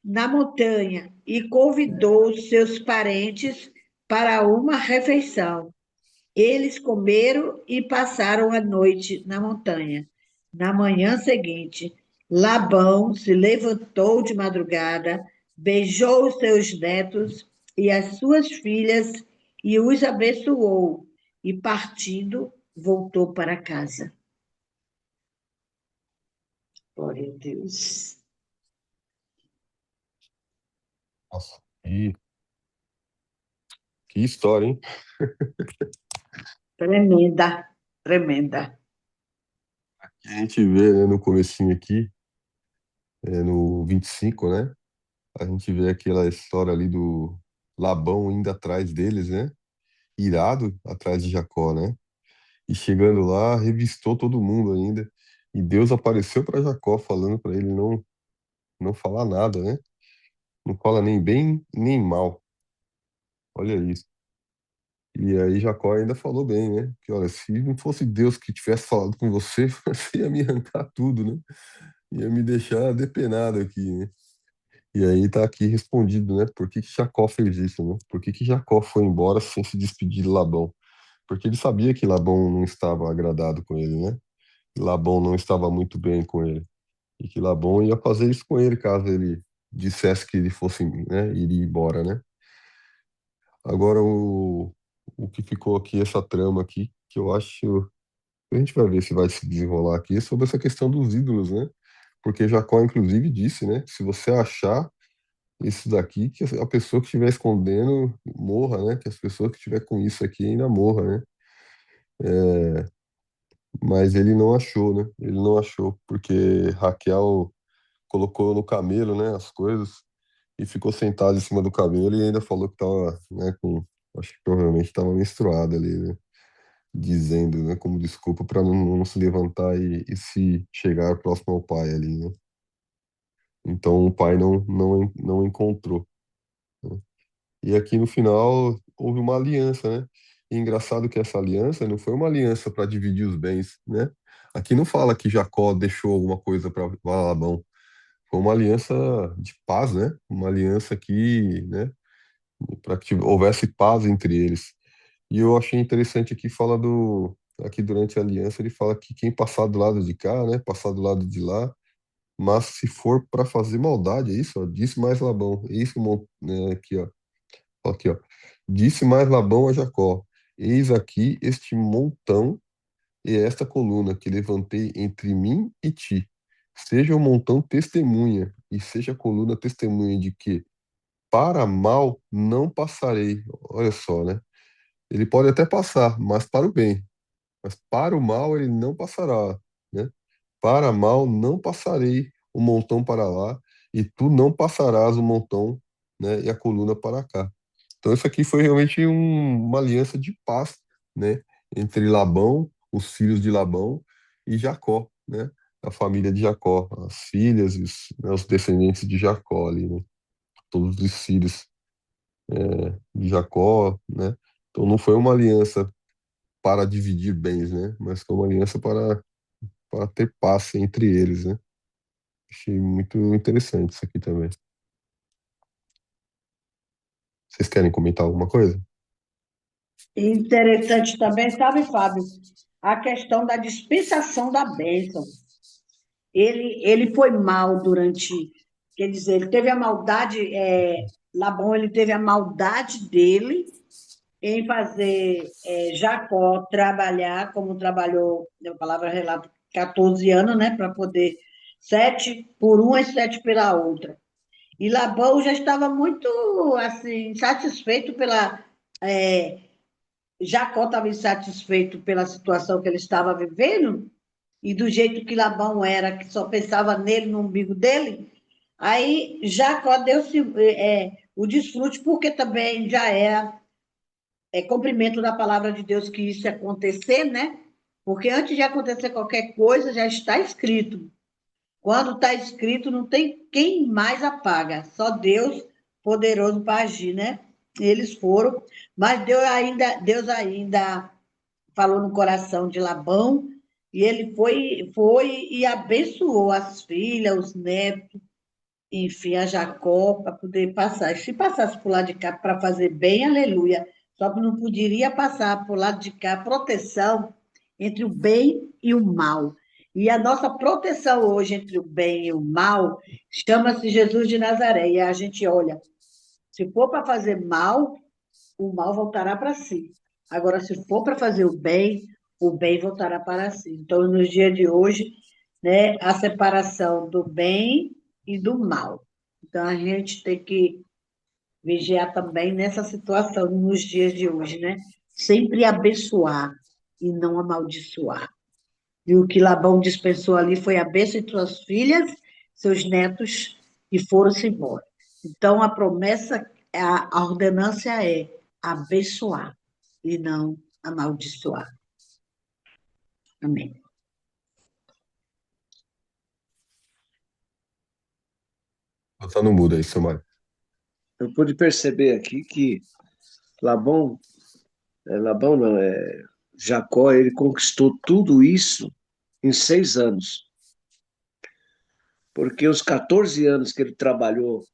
na montanha e convidou seus parentes para uma refeição. Eles comeram e passaram a noite na montanha. Na manhã seguinte, Labão se levantou de madrugada, beijou os seus netos e as suas filhas e os abençoou. E partindo, voltou para casa. Glória a Deus. Nossa, que história, hein? Tremenda, tremenda. A gente vê, né, no comecinho aqui, no 25, né? A gente vê aquela história ali do Labão indo atrás deles, né? Irado atrás de Jacó, né? E chegando lá, revistou todo mundo ainda. E Deus apareceu para Jacó, falando para ele não falar nada, né? Não fala nem bem nem mal. Olha isso. E aí Jacó ainda falou bem, né? Que olha, se não fosse Deus que tivesse falado com você, você ia me arrancar tudo, né? Ia me deixar depenado aqui, né? E aí tá aqui respondido, né? Por que que Jacó fez isso, né? Por que que Jacó foi embora sem se despedir de Labão? Porque ele sabia que Labão não estava agradado com ele, né? Labão não estava muito bem com ele. E que Labão ia fazer isso com ele caso ele dissesse que ele fosse, né, iria embora, né? Agora o que ficou aqui, essa trama aqui, que eu acho, a gente vai ver se vai se desenrolar aqui, é sobre essa questão dos ídolos, né? Porque Jacó, inclusive, disse, né, que se você achar isso daqui, que a pessoa que estiver escondendo morra, né? Que as pessoas que estiver com isso aqui ainda morra, né? Mas ele não achou, né? Ele não achou, porque Raquel colocou no camelo, né, as coisas, e ficou sentado em cima do camelo e ainda falou que tava, né, com, acho que provavelmente estava menstruada ali, né? Dizendo, né, como desculpa para não se levantar e se chegar próximo ao pai ali, né? Então o pai não encontrou, né? E aqui no final houve uma aliança, né? E engraçado que essa aliança não foi uma aliança para dividir os bens, né? Aqui não fala que Jacó deixou alguma coisa para Labão. Foi uma aliança de paz, né? Uma aliança que, né, para que houvesse paz entre eles. E eu achei interessante aqui fala do aqui durante a aliança ele fala que quem passar do lado de cá, né, passar do lado de lá, mas se for para fazer maldade, é isso, ó, disse mais Labão. É isso, né, aqui, ó. Disse mais Labão a Jacó: Eis aqui este montão e esta coluna que levantei entre mim e ti. Seja o montão testemunha, e seja a coluna testemunha de que para mal não passarei. Olha só, né? Ele pode até passar, mas para o bem. Mas para o mal ele não passará, né? Para mal não passarei o montão para lá, e tu não passarás o montão, né? E a coluna para cá. Então isso aqui foi realmente uma aliança de paz, né? Entre Labão, os filhos de Labão, e Jacó, né? A família de Jacó, as filhas, né, os descendentes de Jacó ali, né? Todos os filhos de Jacó, né? Então não foi uma aliança para dividir bens, né? Mas foi uma aliança para ter paz entre eles, né? Achei muito interessante isso aqui também. Vocês querem comentar alguma coisa? Interessante também, sabe, Fábio, a questão da dispensação da bênção. Ele foi mal durante Quer dizer, ele teve a maldade, Labão, ele teve a maldade dele em fazer Jacó trabalhar, como trabalhou, a palavra relata, 14 anos, né, para poder 7 por uma e 7 pela outra. E Labão já estava muito, assim, satisfeito pela... Jacó estava insatisfeito pela situação que ele estava vivendo, e do jeito que Labão era, que só pensava nele, no umbigo dele, aí Jacó deu-se o desfrute, porque também já é cumprimento da palavra de Deus que isso ia acontecer, né? Porque antes de acontecer qualquer coisa, já está escrito. Quando está escrito, não tem quem mais apaga, só Deus poderoso para agir, né? Eles foram, mas Deus ainda falou no coração de Labão, e ele foi e abençoou as filhas, os netos, enfim, a Jacó, para poder passar. E se passasse por lá de cá para fazer bem, aleluia. Só que não poderia passar por lado de cá proteção entre o bem e o mal. E a nossa proteção hoje entre o bem e o mal chama-se Jesus de Nazaré. E a gente olha, se for para fazer mal, o mal voltará para si. Agora, se for para fazer o bem voltará para si. Então, nos dias de hoje, né, a separação do bem e do mal. Então, a gente tem que vigiar também nessa situação nos dias de hoje, né? Sempre abençoar e não amaldiçoar. E o que Labão dispensou ali foi a bênção entre suas filhas, seus netos, e foram-se embora. Então, a promessa, a ordenância é abençoar e não amaldiçoar. Amém. Tá no mudo aí, seu Mário. Eu pude perceber aqui que Labão, Labão não, Jacó, ele conquistou tudo isso em 6 anos. Porque os 14 anos que ele trabalhou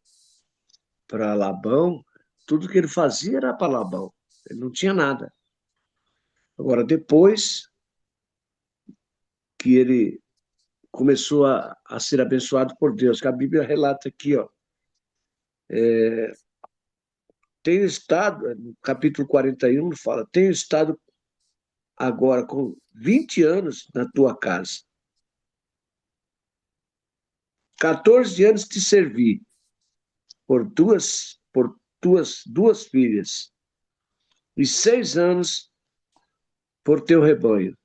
para Labão, tudo que ele fazia era para Labão. Ele não tinha nada. Agora, depois que ele começou a ser abençoado por Deus, que a Bíblia relata aqui, ó, tenho estado, no capítulo 41, fala, tenho estado agora com 20 anos na tua casa. 14 anos te servi por tuas duas filhas e 6 anos por teu rebanho.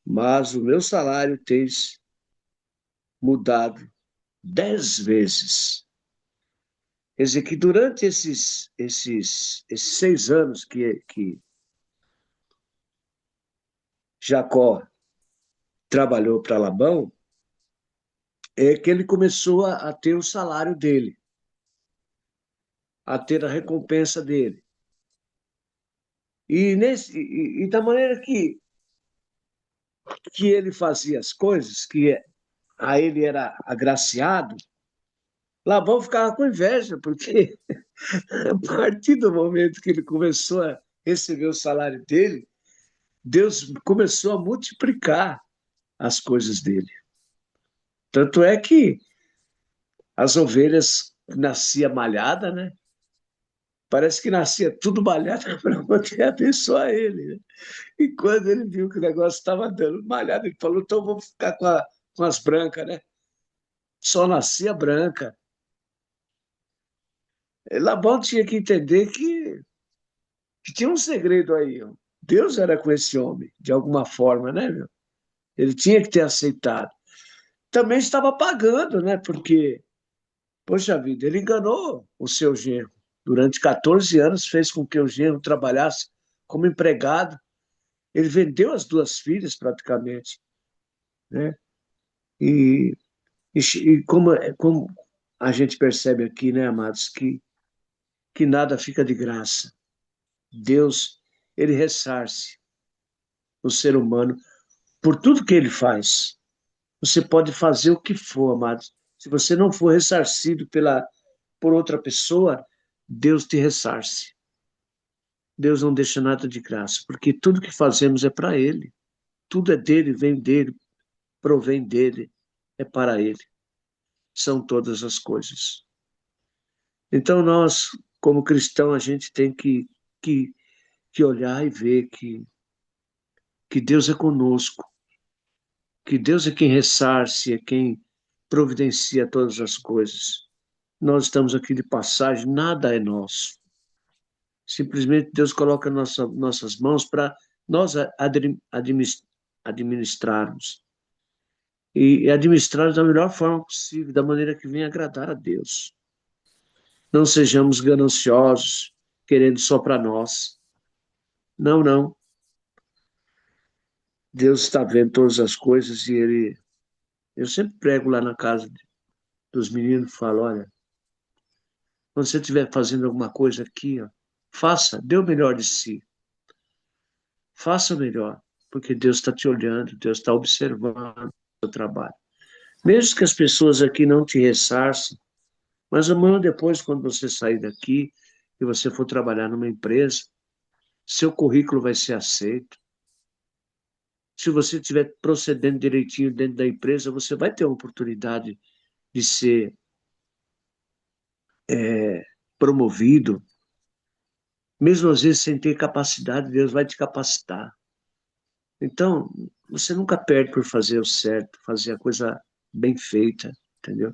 Mas o meu salário tens mudado 10 vezes. Quer dizer que durante esses 6 anos que Jacó trabalhou para Labão, é que ele começou a ter o salário dele, a ter a recompensa dele. E da maneira que ele fazia as coisas, que a ele era agraciado, Labão ficava com inveja, porque a partir do momento que ele começou a receber o salário dele, Deus começou a multiplicar as coisas dele. Tanto é que as ovelhas nasciam malhadas, né? Parece que nascia tudo malhado para poder abençoar ele. Né? E quando ele viu que o negócio estava dando malhado, ele falou: então vamos ficar com as brancas, né? Só nascia branca. Labão tinha que entender que tinha um segredo aí. Ó. Deus era com esse homem, de alguma forma, né, meu? Ele tinha que ter aceitado. Também estava pagando, né? Porque, poxa vida, ele enganou o seu genro. Durante 14 anos, fez com que o genro trabalhasse como empregado. Ele vendeu as duas filhas, praticamente. Né? E como a gente percebe aqui, né, amados, que nada fica de graça. Deus, ele ressarce o ser humano por tudo que ele faz. Você pode fazer o que for, amados. Se você não for ressarcido por outra pessoa, Deus te ressarce. Deus não deixa nada de graça, porque tudo que fazemos é para Ele. Tudo é dele, vem dele, provém dele, é para Ele. são todas as coisas. Então nós, como cristão, a gente tem que olhar e ver que Deus é conosco, que Deus é quem ressarce, é quem providencia todas as coisas. Nós estamos aqui de passagem, nada é nosso. Simplesmente Deus coloca nossas mãos para nós administrarmos. E administrar da melhor forma possível, da maneira que venha agradar a Deus. Não sejamos gananciosos, querendo só para nós. Não, não. Deus está vendo todas as coisas e Ele... Eu sempre prego lá na casa dos meninos, falo, olha, quando você estiver fazendo alguma coisa aqui, ó, faça, dê o melhor de si. Faça o melhor, porque Deus está te olhando, Deus está observando o seu trabalho. Mesmo que as pessoas aqui não te ressarcem, mas amanhã depois, quando você sair daqui e você for trabalhar numa empresa, seu currículo vai ser aceito. Se você estiver procedendo direitinho dentro da empresa, você vai ter a oportunidade de ser promovido. Mesmo às vezes sem ter capacidade, Deus vai te capacitar. Então, você nunca perde por fazer o certo, fazer a coisa bem feita, entendeu?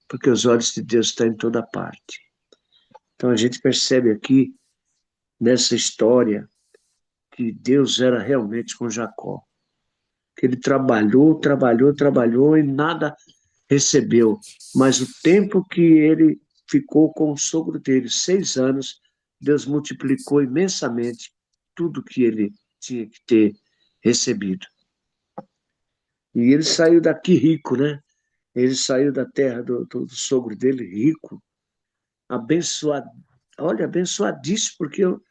Porque os olhos de Deus estão em toda parte. Então a gente percebe aqui, nessa história, que Deus era realmente com Jacó. Que ele trabalhou, trabalhou, trabalhou e nada recebeu. Mas o tempo que ele ficou com o sogro dele, 6 anos, Deus multiplicou imensamente tudo que ele tinha que ter recebido. E ele saiu daqui rico, né? Ele saiu da terra do sogro dele rico, abençoado. Olha, abençoadíssimo, porque o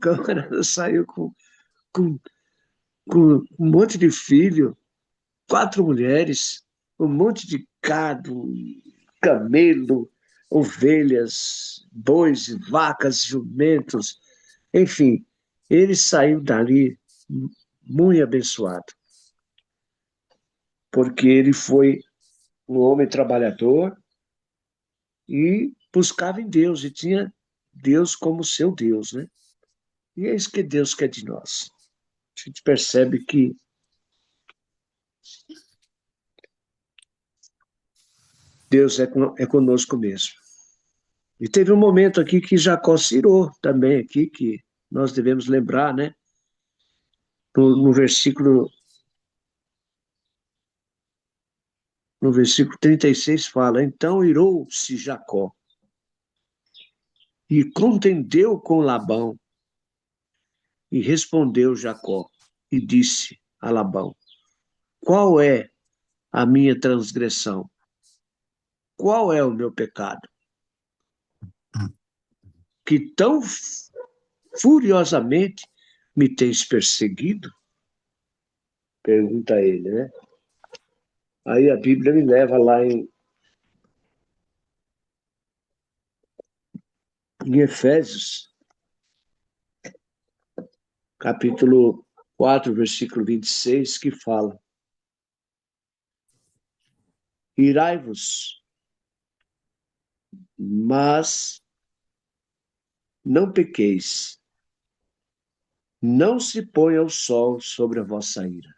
camarada saiu com, com um monte de filho, 4 mulheres, um monte de gado, camelo, ovelhas, bois, vacas, jumentos, enfim, ele saiu dali muito abençoado, porque ele foi um homem trabalhador e buscava em Deus, e tinha Deus como seu Deus, né? E é isso que Deus quer de nós. A gente percebe que Deus é conosco mesmo. E teve um momento aqui que Jacó se irou também, aqui, que nós devemos lembrar, né? No versículo 36 fala, então irou-se Jacó e contendeu com Labão. E respondeu Jacó e disse a Labão, qual é a minha transgressão? Qual é o meu pecado? Que tão furiosamente me tens perseguido? Pergunta ele, né? Aí a Bíblia me leva lá em Efésios, capítulo 4, versículo 26, que fala, irai-vos, mas não pequeis, não se ponha o sol sobre a vossa ira.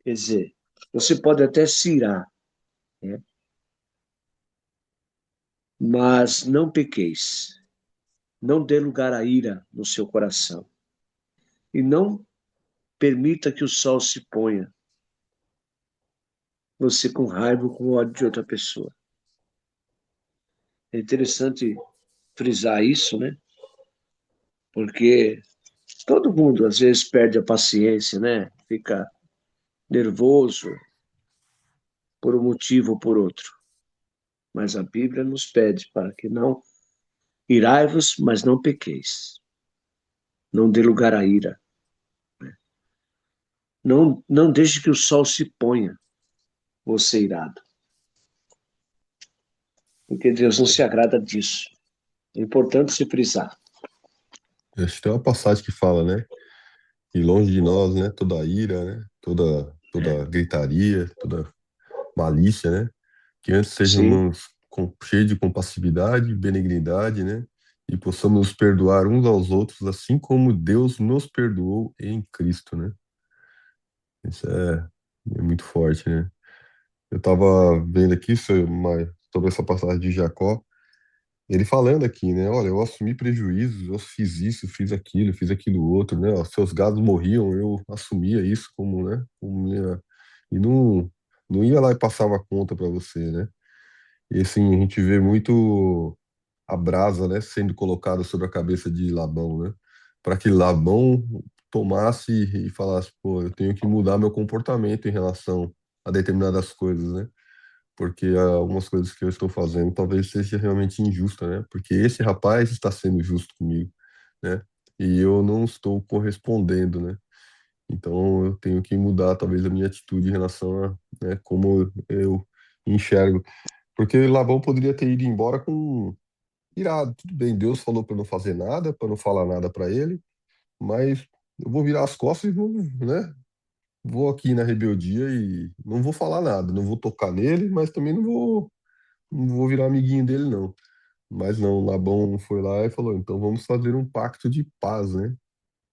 Quer dizer, você pode até se irar, né? Mas não pequeis, não dê lugar à ira no seu coração, e não permita que o sol se ponha, você com raiva ou com ódio de outra pessoa. É interessante frisar isso, né? Porque todo mundo às vezes perde a paciência, né? Fica nervoso por um motivo ou por outro. Mas a Bíblia nos pede para que não irai-vos, mas não pequeis. Não dê lugar à ira. Não deixe que o sol se ponha, você irado. Porque Deus não se agrada disso. É importante se frisar. Acho que tem uma passagem que fala, né? E longe de nós, né? Toda ira, né? Toda toda gritaria, toda malícia, né? Que antes Sim. sejamos cheios de compassividade, benignidade, né? E possamos nos perdoar uns aos outros, assim como Deus nos perdoou em Cristo, né? Isso é muito forte, né? Eu estava vendo aqui sobre essa passagem de Jacó, ele falando aqui, né? Olha, eu assumi prejuízos, eu fiz isso, fiz aquilo outro, né? Os seus gados morriam, eu assumia isso como, né? E não ia lá e passava a conta para você, né? E assim, a gente vê muito a brasa, né, sendo colocada sobre a cabeça de Labão, né? Para que Labão tomasse e falasse, pô, eu tenho que mudar meu comportamento em relação a determinadas coisas, né? Porque algumas coisas que eu estou fazendo talvez seja realmente injusta, né? Porque esse rapaz está sendo justo comigo, né? E eu não estou correspondendo, né? Então eu tenho que mudar talvez a minha atitude em relação a, né, como eu enxergo. Porque Labão poderia ter ido embora com irado, tudo bem, Deus falou para não fazer nada, para não falar nada para ele, mas eu vou virar as costas e vou, né? Vou aqui na rebeldia e não vou falar nada, não vou tocar nele, mas também não vou virar amiguinho dele, não. Mas não, Labão foi lá e falou: então vamos fazer um pacto de paz, né?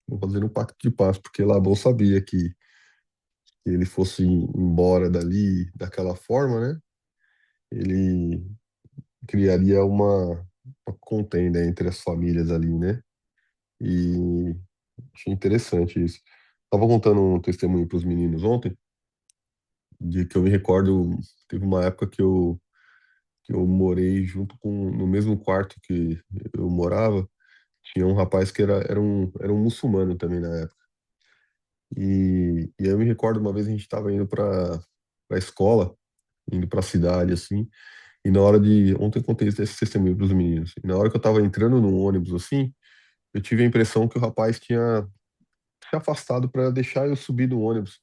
Vamos fazer um pacto de paz, porque Labão sabia que se ele fosse embora dali daquela forma, né? Ele criaria uma contenda entre as famílias ali, né? E achei interessante isso. Tava contando um testemunho para os meninos ontem, de que eu me recordo, teve uma época que eu morei junto com, no mesmo quarto que eu morava, tinha um rapaz que era um muçulmano também na época. E eu me recordo uma vez a gente estava indo para a escola, indo para a cidade, assim, e na hora de. Ontem eu contei esse testemunho para os meninos. E na hora que eu estava entrando no ônibus, assim, eu tive a impressão que o rapaz tinha se afastado para deixar eu subir no ônibus,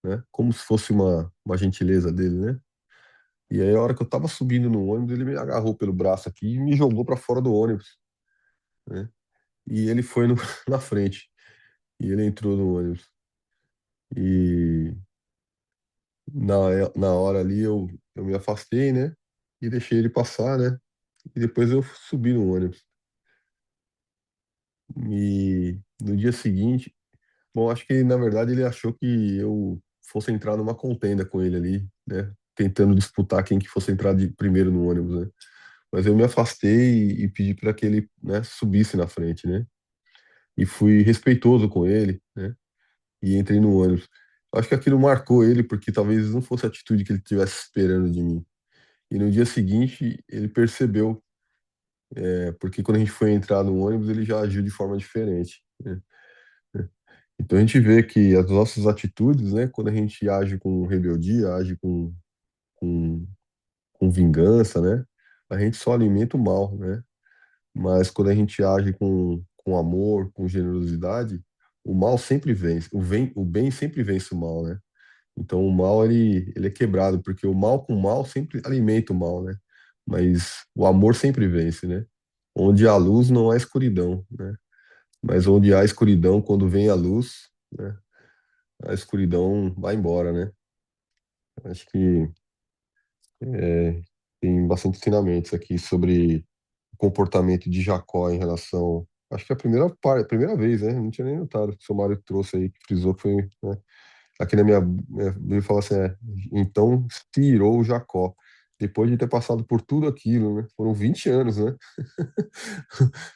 né? Como se fosse uma gentileza dele, né? E aí, a hora que eu tava subindo no ônibus, ele me agarrou pelo braço aqui e me jogou para fora do ônibus, né? E ele foi na frente. E ele entrou no ônibus. E na hora ali eu me afastei, né? E deixei ele passar, né? E depois eu subi no ônibus. E no dia seguinte, bom, acho que na verdade ele achou que eu fosse entrar numa contenda com ele ali, né? Tentando disputar quem que fosse entrar de primeiro no ônibus, né? Mas eu me afastei e pedi para que ele, né, subisse na frente, né? E fui respeitoso com ele, né? E entrei no ônibus. Acho que aquilo marcou ele, porque talvez não fosse a atitude que ele estivesse esperando de mim. E no dia seguinte ele percebeu, porque quando a gente foi entrar no ônibus ele já agiu de forma diferente, né? Então a gente vê que as nossas atitudes, né, quando a gente age com rebeldia, age com, com vingança, né, a gente só alimenta o mal, né? Mas quando a gente age com amor, com generosidade, o mal sempre vence, o bem sempre vence o mal, né? Então o mal ele é quebrado, porque o mal com o mal sempre alimenta o mal, né? Mas o amor sempre vence, né? Onde há luz não há escuridão, né? Mas onde há escuridão, quando vem a luz, né? A escuridão vai embora, né? Acho que tem bastante ensinamentos aqui sobre o comportamento de Jacó em relação. Acho que é a primeira vez, né? Não tinha nem notado que o seu Mário trouxe aí, que frisou, que foi, né? Aqui na veio falar assim, então se irou Jacó, depois de ter passado por tudo aquilo, né? Foram 20 anos, né?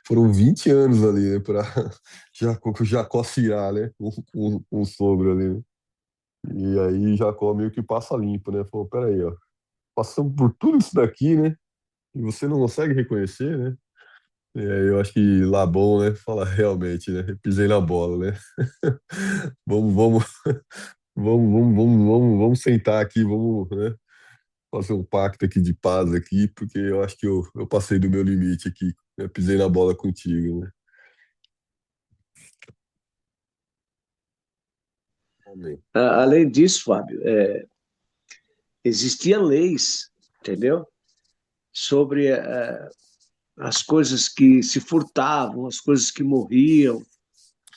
Foram 20 anos ali, né? Para Jacó, que o Jacó se irá, né? Com o sogro ali, né? E aí Jacó meio que passa limpo, né? Falou, peraí, ó, passamos por tudo isso daqui, né? E você não consegue reconhecer, né? E aí eu acho que Labão, né? Fala realmente, né? Eu pisei na bola, né? Vamos, vamos, vamos sentar aqui, vamos, né? Fazer um pacto aqui de paz aqui, porque eu acho que eu passei do meu limite aqui. Eu pisei na bola contigo, né? Amém. Além disso, Fábio, existiam leis, entendeu? Sobre as coisas que se furtavam, as coisas que morriam,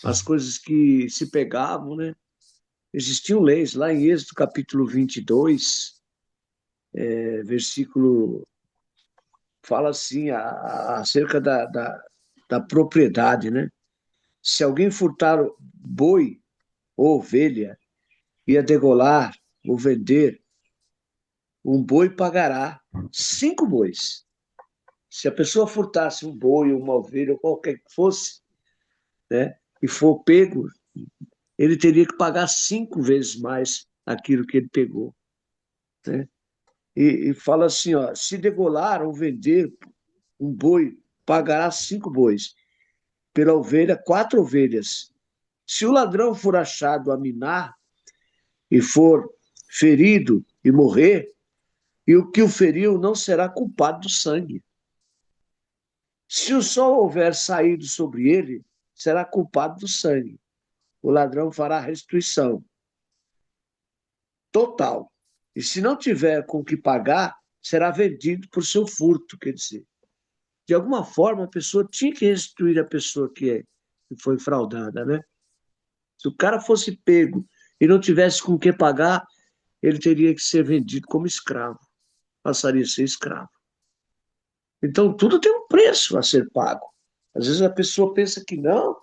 as coisas que se pegavam, né? existiam leis. Lá em Êxodo capítulo 22, versículo, fala assim, acerca da propriedade, né? Se alguém furtar boi ou ovelha, ia degolar ou vender, um boi pagará 5 bois. Se a pessoa furtasse um boi, uma ovelha, ou qualquer que fosse, né, e for pego, ele teria que pagar 5 vezes mais aquilo que ele pegou. Né? E fala assim, ó, se degolar ou vender um boi, pagará 5 bois. Pela ovelha, 4 ovelhas. Se o ladrão for achado a minar e for ferido e morrer, e o que o feriu não será culpado do sangue. Se o sol houver saído sobre ele, será culpado do sangue. O ladrão fará restituição total. E se não tiver com o que pagar, será vendido por seu furto. Quer dizer, de alguma forma, a pessoa tinha que restituir a pessoa que foi fraudada, né? Se o cara fosse pego e não tivesse com o que pagar, ele teria que ser vendido como escravo, passaria a ser escravo. Então, tudo tem um preço a ser pago. Às vezes a pessoa pensa que não,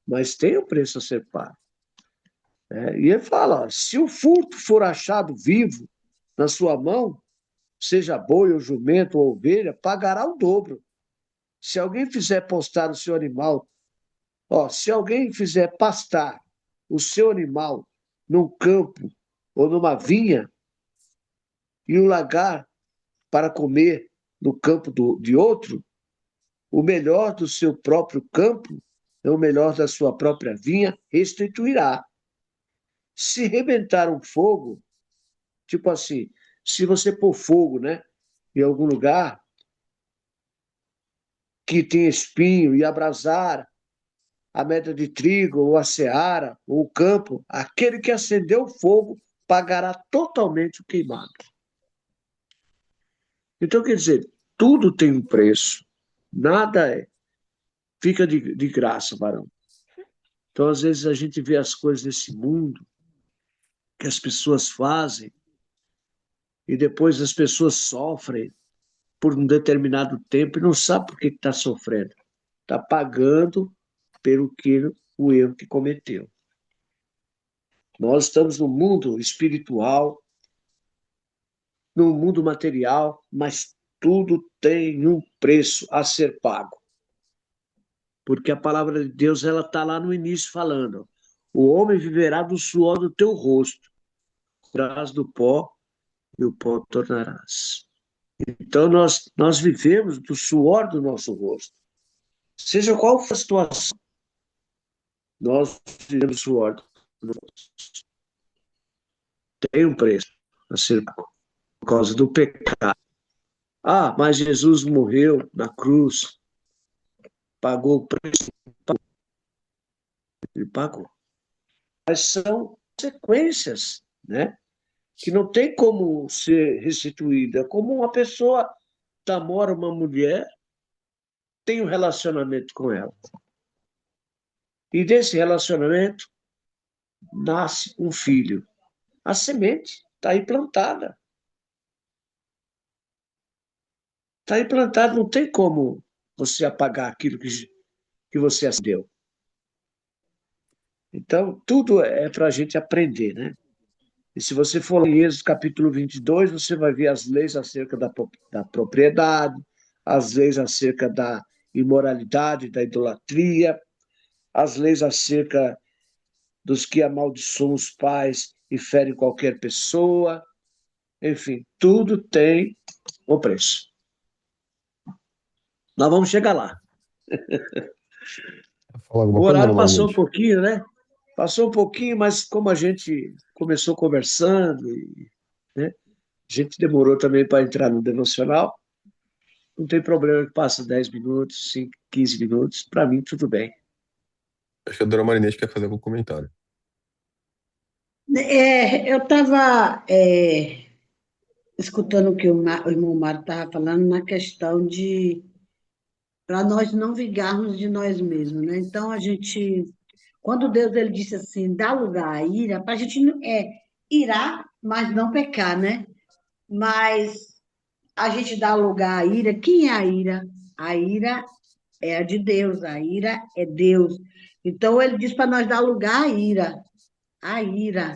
mas tem um preço a ser pago. E ele fala, ó, se o furto for achado vivo na sua mão, seja boi ou jumento ou ovelha, pagará o dobro. Se alguém fizer postar o seu animal, se alguém fizer pastar o seu animal num campo ou numa vinha e o largar para comer no campo de outro, o melhor do seu próprio campo, o melhor da sua própria vinha, restituirá. Se rebentar um fogo, tipo assim, se você pôr fogo, né, em algum lugar que tem espinho e abrasar a meta de trigo, ou a seara, ou o campo, aquele que acendeu o fogo pagará totalmente o queimado. Então, quer dizer, tudo tem um preço, nada fica de graça, varão. Então, às vezes, a gente vê as coisas desse mundo que as pessoas fazem e depois as pessoas sofrem por um determinado tempo e não sabe por que está sofrendo. Está pagando pelo que o erro que cometeu. Nós estamos no mundo espiritual, no mundo material, mas tudo tem um preço a ser pago. Porque a palavra de Deus ela está lá no início falando: o homem viverá do suor do teu rosto, traz do pó e o pó tornarás. Então nós vivemos do suor do nosso rosto. Seja qual for a situação, nós vivemos do suor do nosso rosto. Tem um preço a ser pago por causa do pecado. Ah, mas Jesus morreu na cruz, pagou o preço, ele pagou. Mas são consequências, né? Que não tem como ser restituída. Como uma pessoa namora uma mulher, tem um relacionamento com ela. E desse relacionamento nasce um filho. A semente está aí plantada. Está aí plantada, não tem como você apagar aquilo que você deu. Então, tudo é para a gente aprender, né? E se você for em Êxodo capítulo 22, você vai ver as leis acerca da propriedade, as leis acerca da imoralidade, da idolatria, as leis acerca dos que amaldiçoam os pais e ferem qualquer pessoa. Enfim, tudo tem um preço. Nós vamos chegar lá. Fala alguma O coisa, horário dona passou um Marinete? pouquinho, né? Passou um pouquinho, mas como a gente começou conversando, né? A gente demorou também para entrar no devocional, não tem problema que passa 10 minutos, 5, 15 minutos, para mim tudo bem. Acho que a dona Marinete quer fazer algum comentário. Eu estava escutando o que o irmão Mário estava falando na questão de para nós não vingarmos de nós mesmos, né? Então, a gente, Quando Deus ele disse assim, dá lugar à ira, para a gente irar, mas não pecar, né? Mas a gente dá lugar à ira. Quem é a ira? A ira é a de Deus, a ira é Deus. Então ele diz para nós dar lugar à ira,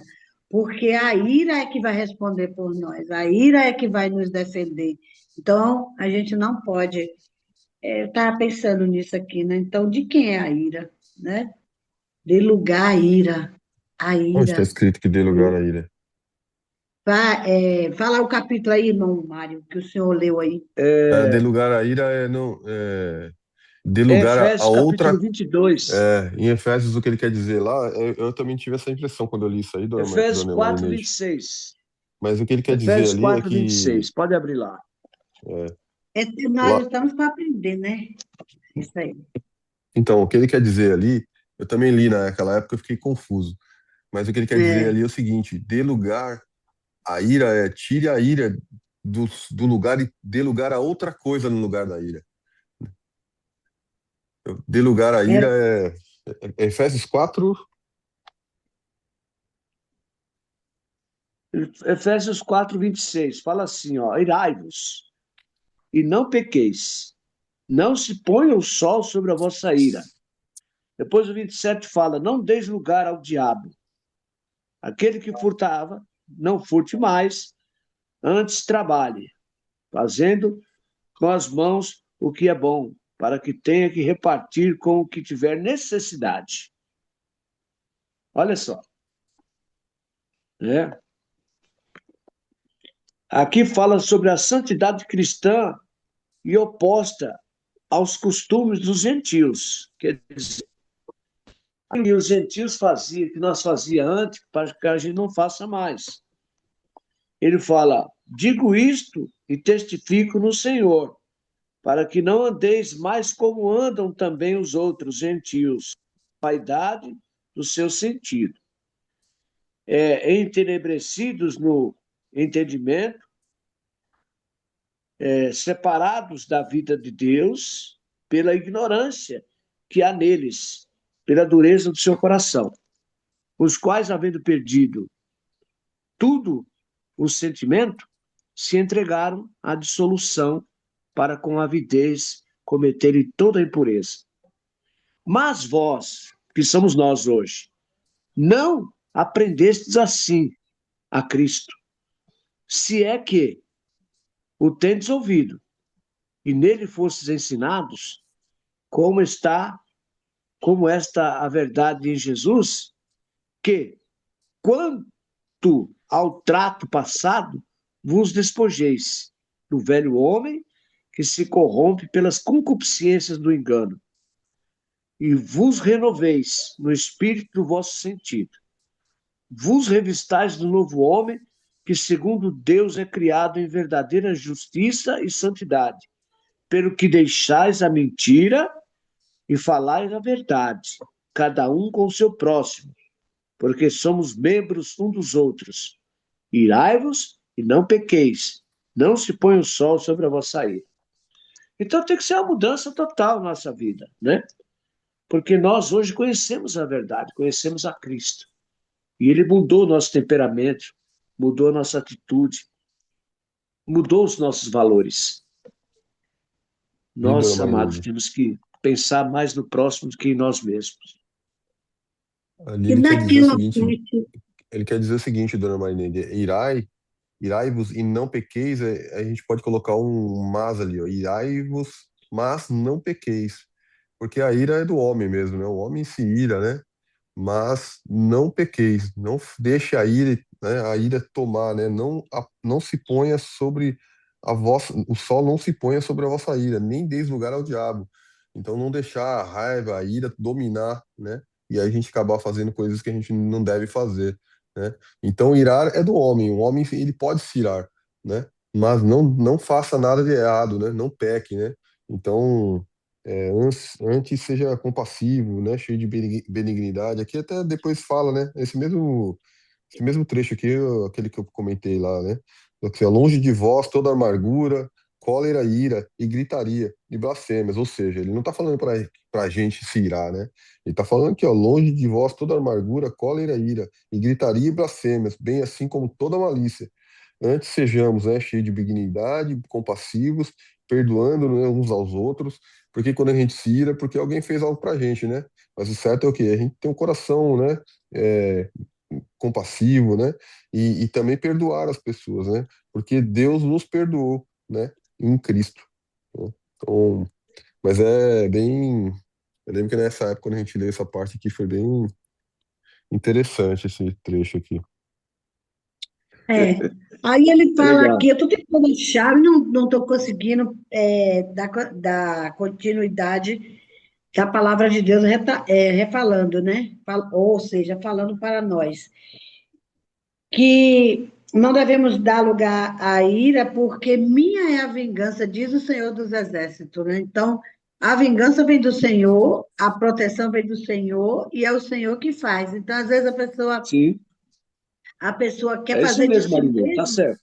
porque a ira é que vai responder por nós, a ira é que vai nos defender. Então a gente não pode. Eu estava pensando nisso aqui, né? Então, de quem é a ira, né? Dê lugar à ira, à Onde está ira. escrito que dê lugar à ira? Fala o capítulo aí, irmão Mário, que o senhor leu aí. Dê lugar à ira é não. Dê lugar a Efésios outra. capítulo 22. Em Efésios, o que ele quer dizer lá, eu também tive essa impressão quando eu li isso aí, Efésios dona 4, Marineide. 26. Mas o que ele quer dizer Efésios ali é 4, que 26. Pode abrir lá. é, Nós lá, estamos para aprender, né? Isso aí. então, o que ele quer dizer ali, eu também li naquela época, eu fiquei confuso. Mas o que ele quer dizer É, ali é o seguinte: dê lugar, a ira tire a ira do lugar e dê lugar a outra coisa no lugar da ira. Dê lugar à ira é, é Efésios 4. Efésios 4, 26. Fala assim, ó. Irai-vos e não pequeis. Não se ponha o sol sobre a vossa ira. Depois o 27 fala, não deis lugar ao diabo. Aquele que furtava, não furte mais, antes trabalhe, fazendo com as mãos o que é bom, para que tenha que repartir com o que tiver necessidade. Olha só, né? Aqui fala sobre a santidade cristã e oposta aos costumes dos gentios. Quer dizer, que os gentios faziam, que nós fazíamos antes, para que a gente não faça mais. Ele fala: digo isto e testifico no Senhor, para que não andeis mais como andam também os outros gentios, vaidade do seu sentido, entenebrecidos no entendimento, separados da vida de Deus pela ignorância que há neles, pela dureza do seu coração, os quais, havendo perdido tudo o sentimento, se entregaram à dissolução para com avidez cometerem toda a impureza. Mas vós, que somos nós hoje, não aprendestes assim a Cristo, se é que o tendes ouvido e nele fostes ensinados, como está, como esta a verdade em Jesus, que quanto ao trato passado, vos despojeis do velho homem que se corrompe pelas concupiscências do engano, e vos renoveis no espírito do vosso sentido. Vos revistais do novo homem, que segundo Deus é criado em verdadeira justiça e santidade, pelo que deixais a mentira e falais a verdade, cada um com o seu próximo, porque somos membros um dos outros. Irai-vos e não pequeis, não se põe o sol sobre a vossa ira. Então tem que ser uma mudança total na nossa vida, né? Porque nós hoje conhecemos a verdade, conhecemos a Cristo. E ele mudou o nosso temperamento, mudou a nossa atitude, mudou os nossos valores. E dona Nós, amados, Marineide? temos que pensar mais no próximo do que em nós mesmos. Ali e ele quer dizer o naquela seguinte, parte, dona Marinês, irai-vos e não pequeis, a gente pode colocar um mas ali, ó, irai-vos, mas não pequeis, porque a ira é do homem mesmo, né? O homem se ira, né? Mas não pequeis, não deixe a ira, né? A ira tomar, né? Não se ponha sobre a vossa, o sol não se ponha sobre a vossa ira, nem deis lugar ao diabo. Então não deixar a raiva, a ira dominar, né? E aí a gente acabar fazendo coisas que a gente não deve fazer, né? Então irar é do homem, o homem ele pode se irar, né? Mas não faça nada de errado, né? Não peque, né? Então antes seja compassivo, né? Cheio de benignidade. Aqui até depois fala, né? Esse mesmo trecho aqui, aquele que eu comentei lá, né? Que é longe de vós toda amargura, cólera, ira e gritaria e blasfêmias. Ou seja, ele não está falando para a gente se irar, né? Ele está falando que, ó, longe de vós toda amargura, cólera, ira e gritaria e blasfêmias, bem assim como toda malícia. Antes sejamos, né, cheios de benignidade, compassivos, perdoando, né, uns aos outros, porque quando a gente se ira, é porque alguém fez algo pra gente, né? Mas o certo é o quê? A gente tem um coração, né, é, compassivo, né? E também perdoar as pessoas, né? Porque Deus nos perdoou, né? Em Cristo, né? Então, mas é bem. Eu lembro que nessa época, quando a gente leu essa parte aqui, foi bem interessante esse trecho aqui. É. Aí ele É fala legal. aqui, eu estou tentando achar, não estou conseguindo dar continuidade da palavra de Deus refalando, né? Ou seja, falando para nós. Que não devemos dar lugar à ira, porque minha é a vingança, diz o Senhor dos Exércitos, né? Então, a vingança vem do Senhor, a proteção vem do Senhor, e é o Senhor que faz. Então, às vezes, Sim, a pessoa quer é isso fazer de mesmo, si Marinho, tá mesmo, certo.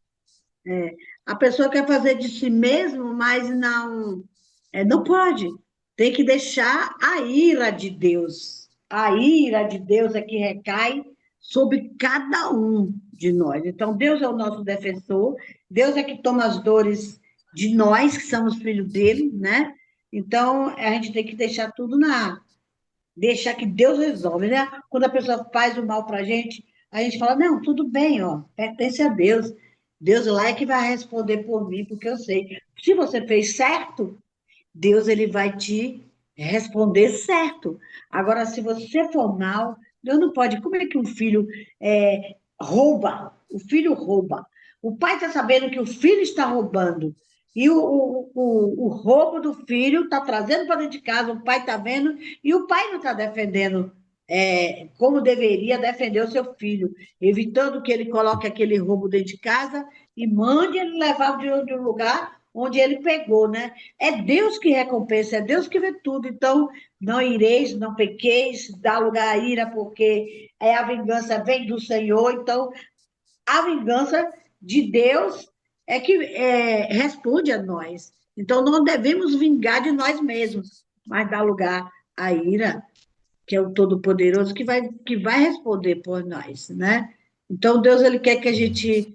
a pessoa quer fazer de si mesmo, mas não pode. Tem que deixar a ira de Deus. A ira de Deus é que recai sobre cada um de nós. Então, Deus é o nosso defensor, Deus é que toma as dores de nós, que somos filhos dele, né? Então, a gente tem que deixar tudo deixar que Deus resolve, né? Quando a pessoa faz o mal para a gente fala, não, tudo bem, ó, pertence a Deus. Deus lá é que vai responder por mim, porque eu sei. Se você fez certo, Deus ele vai te responder certo. Agora, se você for mal, Deus não pode. Como é que um filho rouba? O filho rouba. O pai está sabendo que o filho está roubando. E o roubo do filho está trazendo para dentro de casa, o pai está vendo, e o pai não está defendendo como deveria defender o seu filho, evitando que ele coloque aquele roubo dentro de casa e mande ele levar de um lugar onde ele pegou, né? É Deus que recompensa, é Deus que vê tudo. Então, não ireis, não pequeis, dá lugar à ira, porque a vingança vem do Senhor. Então, a vingança de Deus é que responde a nós. Então, não devemos vingar de nós mesmos, mas dar lugar à ira, que é o Todo-Poderoso, que vai responder por nós, né? Então, Deus ele quer que a gente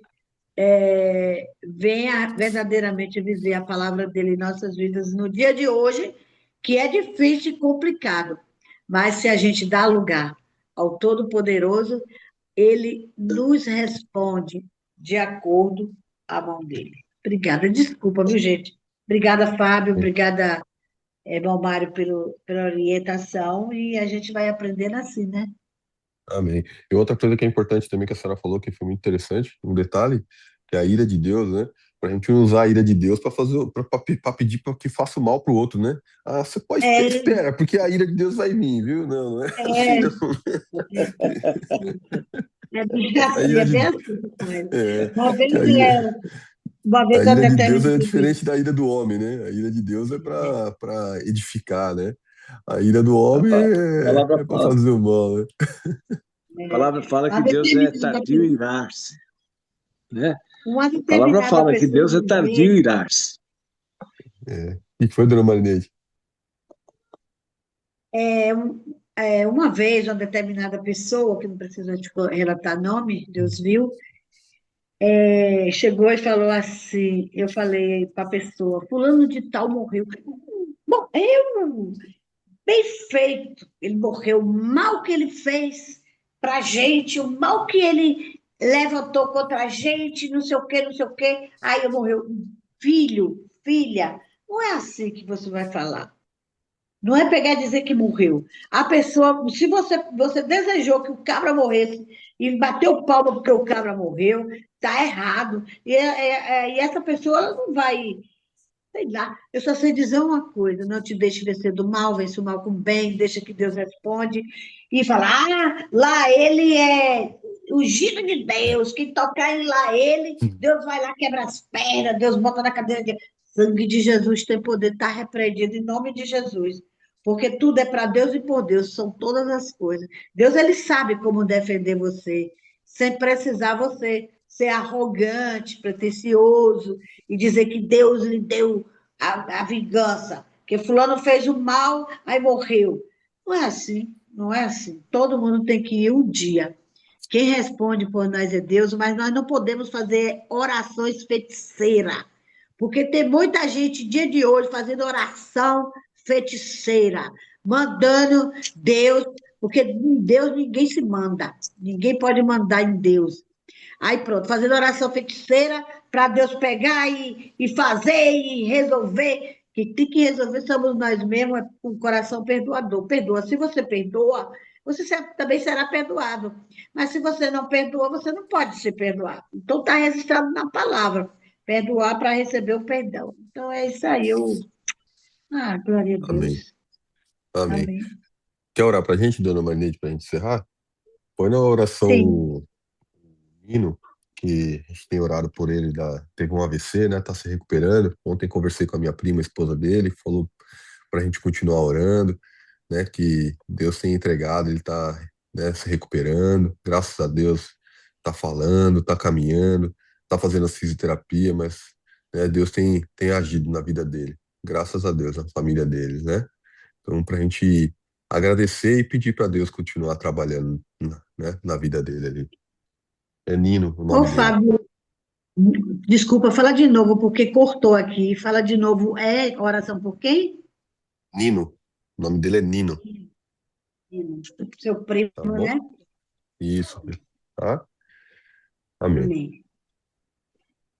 venha verdadeiramente viver a palavra dele em nossas vidas no dia de hoje, que é difícil e complicado, mas se a gente dá lugar ao Todo-Poderoso, ele nos responde de acordo à mão dele. Obrigada, desculpa, viu, gente? Obrigada, Fábio, obrigada, Balmário, pela orientação, e a gente vai aprendendo assim, né? Amém. E outra coisa que é importante também que a senhora falou, que foi muito interessante, um detalhe, que é a ira de Deus, né? Pra gente não usar a ira de Deus para fazer, para pedir para que faça o mal pro outro, né? Ah, você pode ter É, espera, porque a ira de Deus vai vir, viu? Não, não é assim, é, não. bem A assim, ira é bem de, assim, pai. é, Uma vez, que uma a vez eu ira de Deus é determinei. diferente da ira do homem, né? A ira de Deus é para edificar, né? A ira do homem A palavra é para fala, fazer o mal, né? a palavra fala que Uma Deus é determinada, tardio em irar-se, né? uma A palavra determinada fala que pessoa Deus é uma tardio vez, em irar-se. É. O que foi, dona Marinete? uma determinada pessoa, que não precisa te relatar nome, Deus viu, chegou e falou assim, eu falei para a pessoa, fulano de tal morreu. Morreu! Bem feito! Ele morreu, o mal que ele fez para a gente, o mal que ele levantou contra a gente, não sei o quê, não sei o quê. Aí eu morreu. Filho, filha, não é assim que você vai falar. Não é pegar e dizer que morreu. A pessoa, se você desejou que o cabra morresse e bateu palma porque o cabra morreu, está errado. E essa pessoa não vai, sei lá. Eu só sei dizer uma coisa: não te deixe vencer do mal, vence o mal com o bem, deixa que Deus responde. E falar, lá ele é ungido de Deus, quem tocar em lá ele, Deus vai lá, quebra as pernas, Deus bota na cadeira de sangue de Jesus tem poder, está repreendido em nome de Jesus. Porque tudo é para Deus e por Deus, são todas as coisas. Deus, ele sabe como defender você, sem precisar você ser arrogante, pretensioso e dizer que Deus lhe deu a vingança, que fulano fez o mal, aí morreu. Não é assim, não é assim. Todo mundo tem que ir um dia. Quem responde por nós é Deus, mas nós não podemos fazer orações feiticeiras, porque tem muita gente, dia de hoje, fazendo oração feiticeira, mandando Deus, porque em Deus ninguém se manda, ninguém pode mandar em Deus. Aí pronto, fazendo oração feiticeira para Deus pegar e fazer e resolver. Que tem que resolver somos nós mesmos, é com o coração perdoador. Perdoa. Se você perdoa, você também será perdoado. Mas se você não perdoa, você não pode ser perdoado. Então está registrado na palavra. Perdoar para receber o perdão. Então é isso aí. Glória a Amém. Deus. Amém. Amém. Quer orar pra gente, dona Marnete, pra gente encerrar? Põe na Sim. oração Nino, que a gente tem orado por ele, teve um AVC, né? Tá se recuperando. Ontem conversei com a minha prima, esposa dele, falou pra gente continuar orando, né? Que Deus tem entregado, ele tá, né, se recuperando. Graças a Deus, tá falando, tá caminhando, tá fazendo a fisioterapia, mas, né, Deus tem agido na vida dele. Graças a Deus, na família deles, né? Então, pra gente agradecer e pedir pra Deus continuar trabalhando, né, na vida dele ali. É Nino o Ô, nome dele. Fábio, desculpa, fala de novo, porque cortou aqui. Fala de novo. É oração por quem? Nino. O nome dele é Nino, Seu primo, tá bom? né? Isso. Tá? Amém. Amém.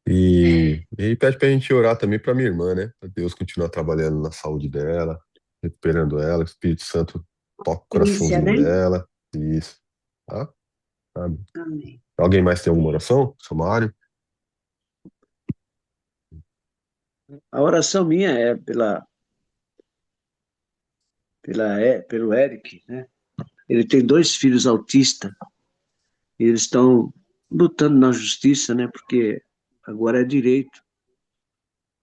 E aí pede pra gente orar também pra minha irmã, né? Pra Deus continuar trabalhando na saúde dela, recuperando ela, o Espírito Santo toca o Patrícia, coraçãozinho né? dela. Isso. Tá? Amém. Amém. Alguém mais tem alguma oração? Sumário? A oração minha é pelo Eric, né? Ele tem 2 filhos autistas e eles estão lutando na justiça, né? Porque agora é direito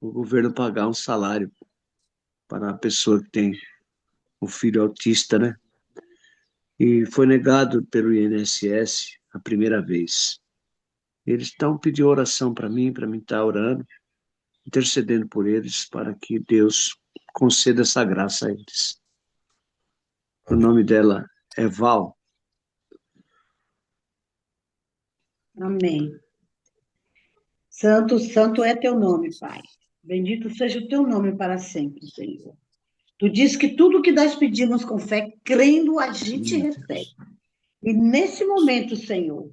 o governo pagar um salário para a pessoa que tem um filho autista, né? E foi negado pelo INSS a primeira vez. Eles estão pedindo oração para mim estar orando, intercedendo por eles, para que Deus conceda essa graça a eles. O Amém. nome dela é Val. Amém. Santo, santo é teu nome, Pai. Bendito seja o teu nome para sempre, Senhor. Tu diz que tudo que nós pedimos com fé, crendo, a gente recebe. E nesse momento, Senhor,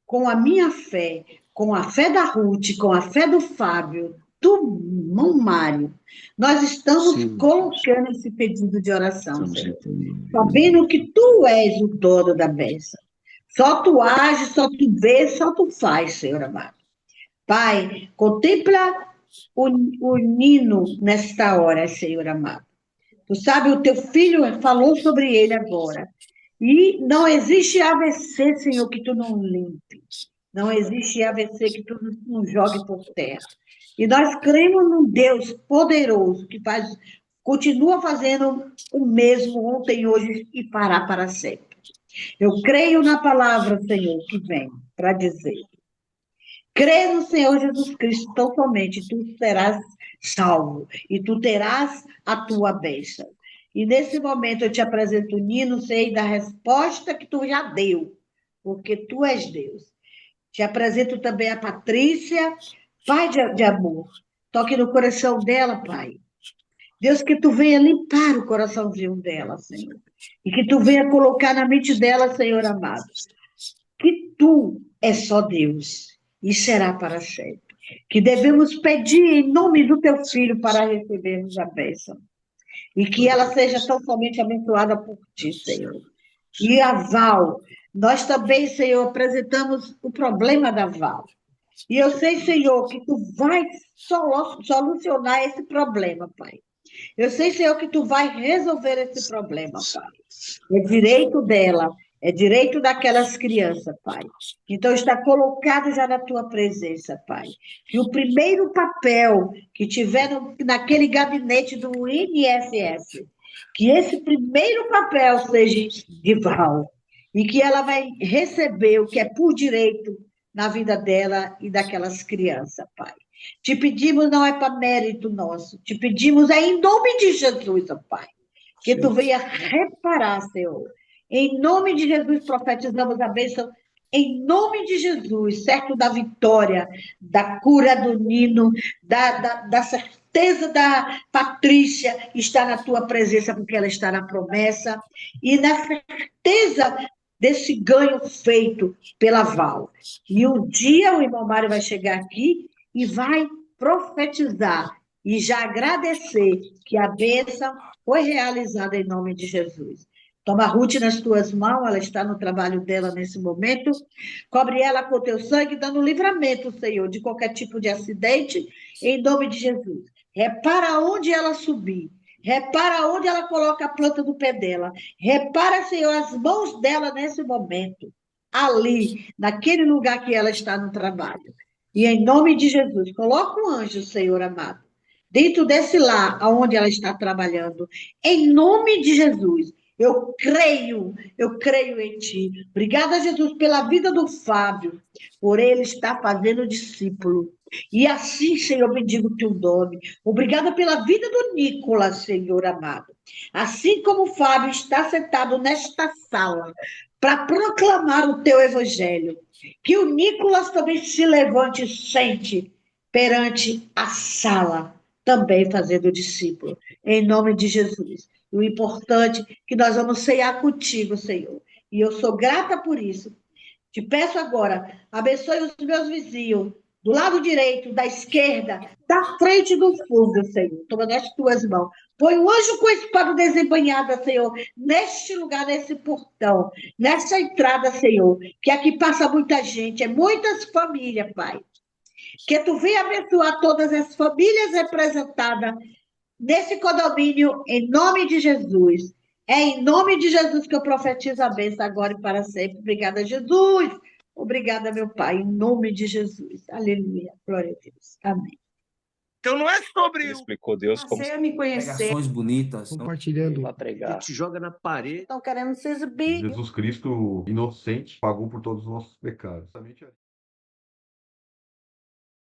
com a minha fé, com a fé da Ruth, com a fé do Fábio, do irmão Mário, nós estamos Sim. colocando esse pedido de oração, Estamos Senhor. entendendo. Sabendo que tu és o dono da bênção. Só tu age, só tu vês, só tu faz, Senhor amado. Pai, contempla o Nino nesta hora, Senhor amado. Tu sabe, o teu filho falou sobre ele agora. E não existe AVC, Senhor, que tu não limpe. Não existe AVC que tu não jogue por terra. E nós cremos num Deus poderoso que continua fazendo o mesmo ontem, hoje e para sempre. Eu creio na palavra, Senhor, que vem para dizer. Crê no Senhor Jesus Cristo, tão somente tu serás salvo e tu terás a tua bênção. E nesse momento eu te apresento o Nino, sei da resposta que tu já deu, porque tu és Deus. Te apresento também a Patrícia, Pai de amor. Toque no coração dela, Pai. Deus, que tu venha limpar o coraçãozinho dela, Senhor. E que tu venha colocar na mente dela, Senhor amado, que tu és só Deus e será para sempre. Que devemos pedir em nome do teu filho para recebermos a bênção. E que ela seja tão somente abençoada por ti, Senhor. E a Val, nós também, Senhor, apresentamos o problema da Val. E eu sei, Senhor, que tu vai solucionar esse problema, Pai. Eu sei, Senhor, que tu vai resolver esse problema, Pai. É direito dela, é direito daquelas crianças, Pai. Então está colocado já na tua presença, Pai. Que o primeiro papel que tiver naquele gabinete do INSS, que esse primeiro papel seja de Val, e que ela vai receber o que é por direito na vida dela e daquelas crianças, Pai. Te pedimos, não é para mérito nosso, te pedimos em nome de Jesus, ó Pai, que tu venha reparar, Senhor. Em nome de Jesus, profetizamos a bênção. Em nome de Jesus, certo da vitória, da cura do Nino, da certeza da Patrícia estar na tua presença, porque ela está na promessa, e na certeza desse ganho feito pela Val. E um dia o irmão Mário vai chegar aqui e vai profetizar e já agradecer que a bênção foi realizada em nome de Jesus. Toma a Ruth nas tuas mãos, ela está no trabalho dela nesse momento. Cobre ela com o teu sangue, dando livramento, Senhor, de qualquer tipo de acidente, em nome de Jesus. Repara onde ela subir. Repara onde ela coloca a planta do pé dela. Repara, Senhor, as mãos dela nesse momento. Ali, naquele lugar que ela está no trabalho. E em nome de Jesus, coloca um anjo, Senhor amado, dentro desse lar onde ela está trabalhando. Em nome de Jesus. Eu creio em ti. Obrigada, Jesus, pela vida do Fábio, por ele estar fazendo discípulo. E assim, Senhor, bendigo o teu nome. Obrigada pela vida do Nicolas, Senhor amado. Assim como o Fábio está sentado nesta sala para proclamar o teu evangelho, que o Nicolas também se levante e sente perante a sala, também fazendo discípulo, em nome de Jesus. E o importante é que nós vamos ceiar contigo, Senhor. E eu sou grata por isso. Te peço agora, abençoe os meus vizinhos, do lado direito, da esquerda, da frente e do fundo, Senhor. Toma nas tuas mãos. Põe o anjo com a espada desembanhada, Senhor, neste lugar, nesse portão, nessa entrada, Senhor, que aqui passa muita gente, é muitas famílias, Pai. Que tu venha abençoar todas as famílias representadas nesse condomínio, em nome de Jesus. É em nome de Jesus que eu profetizo a bênção agora e para sempre. Obrigada, Jesus. Obrigada, meu Pai, em nome de Jesus. Aleluia. Glória a Deus. Amém. Então não é sobre Ele explicou Deus como Passei a me conhecer. Pregações bonitas. Compartilhando. Para pregar. te joga na parede. Estão querendo se exibir. Jesus Cristo, inocente, pagou por todos os nossos pecados.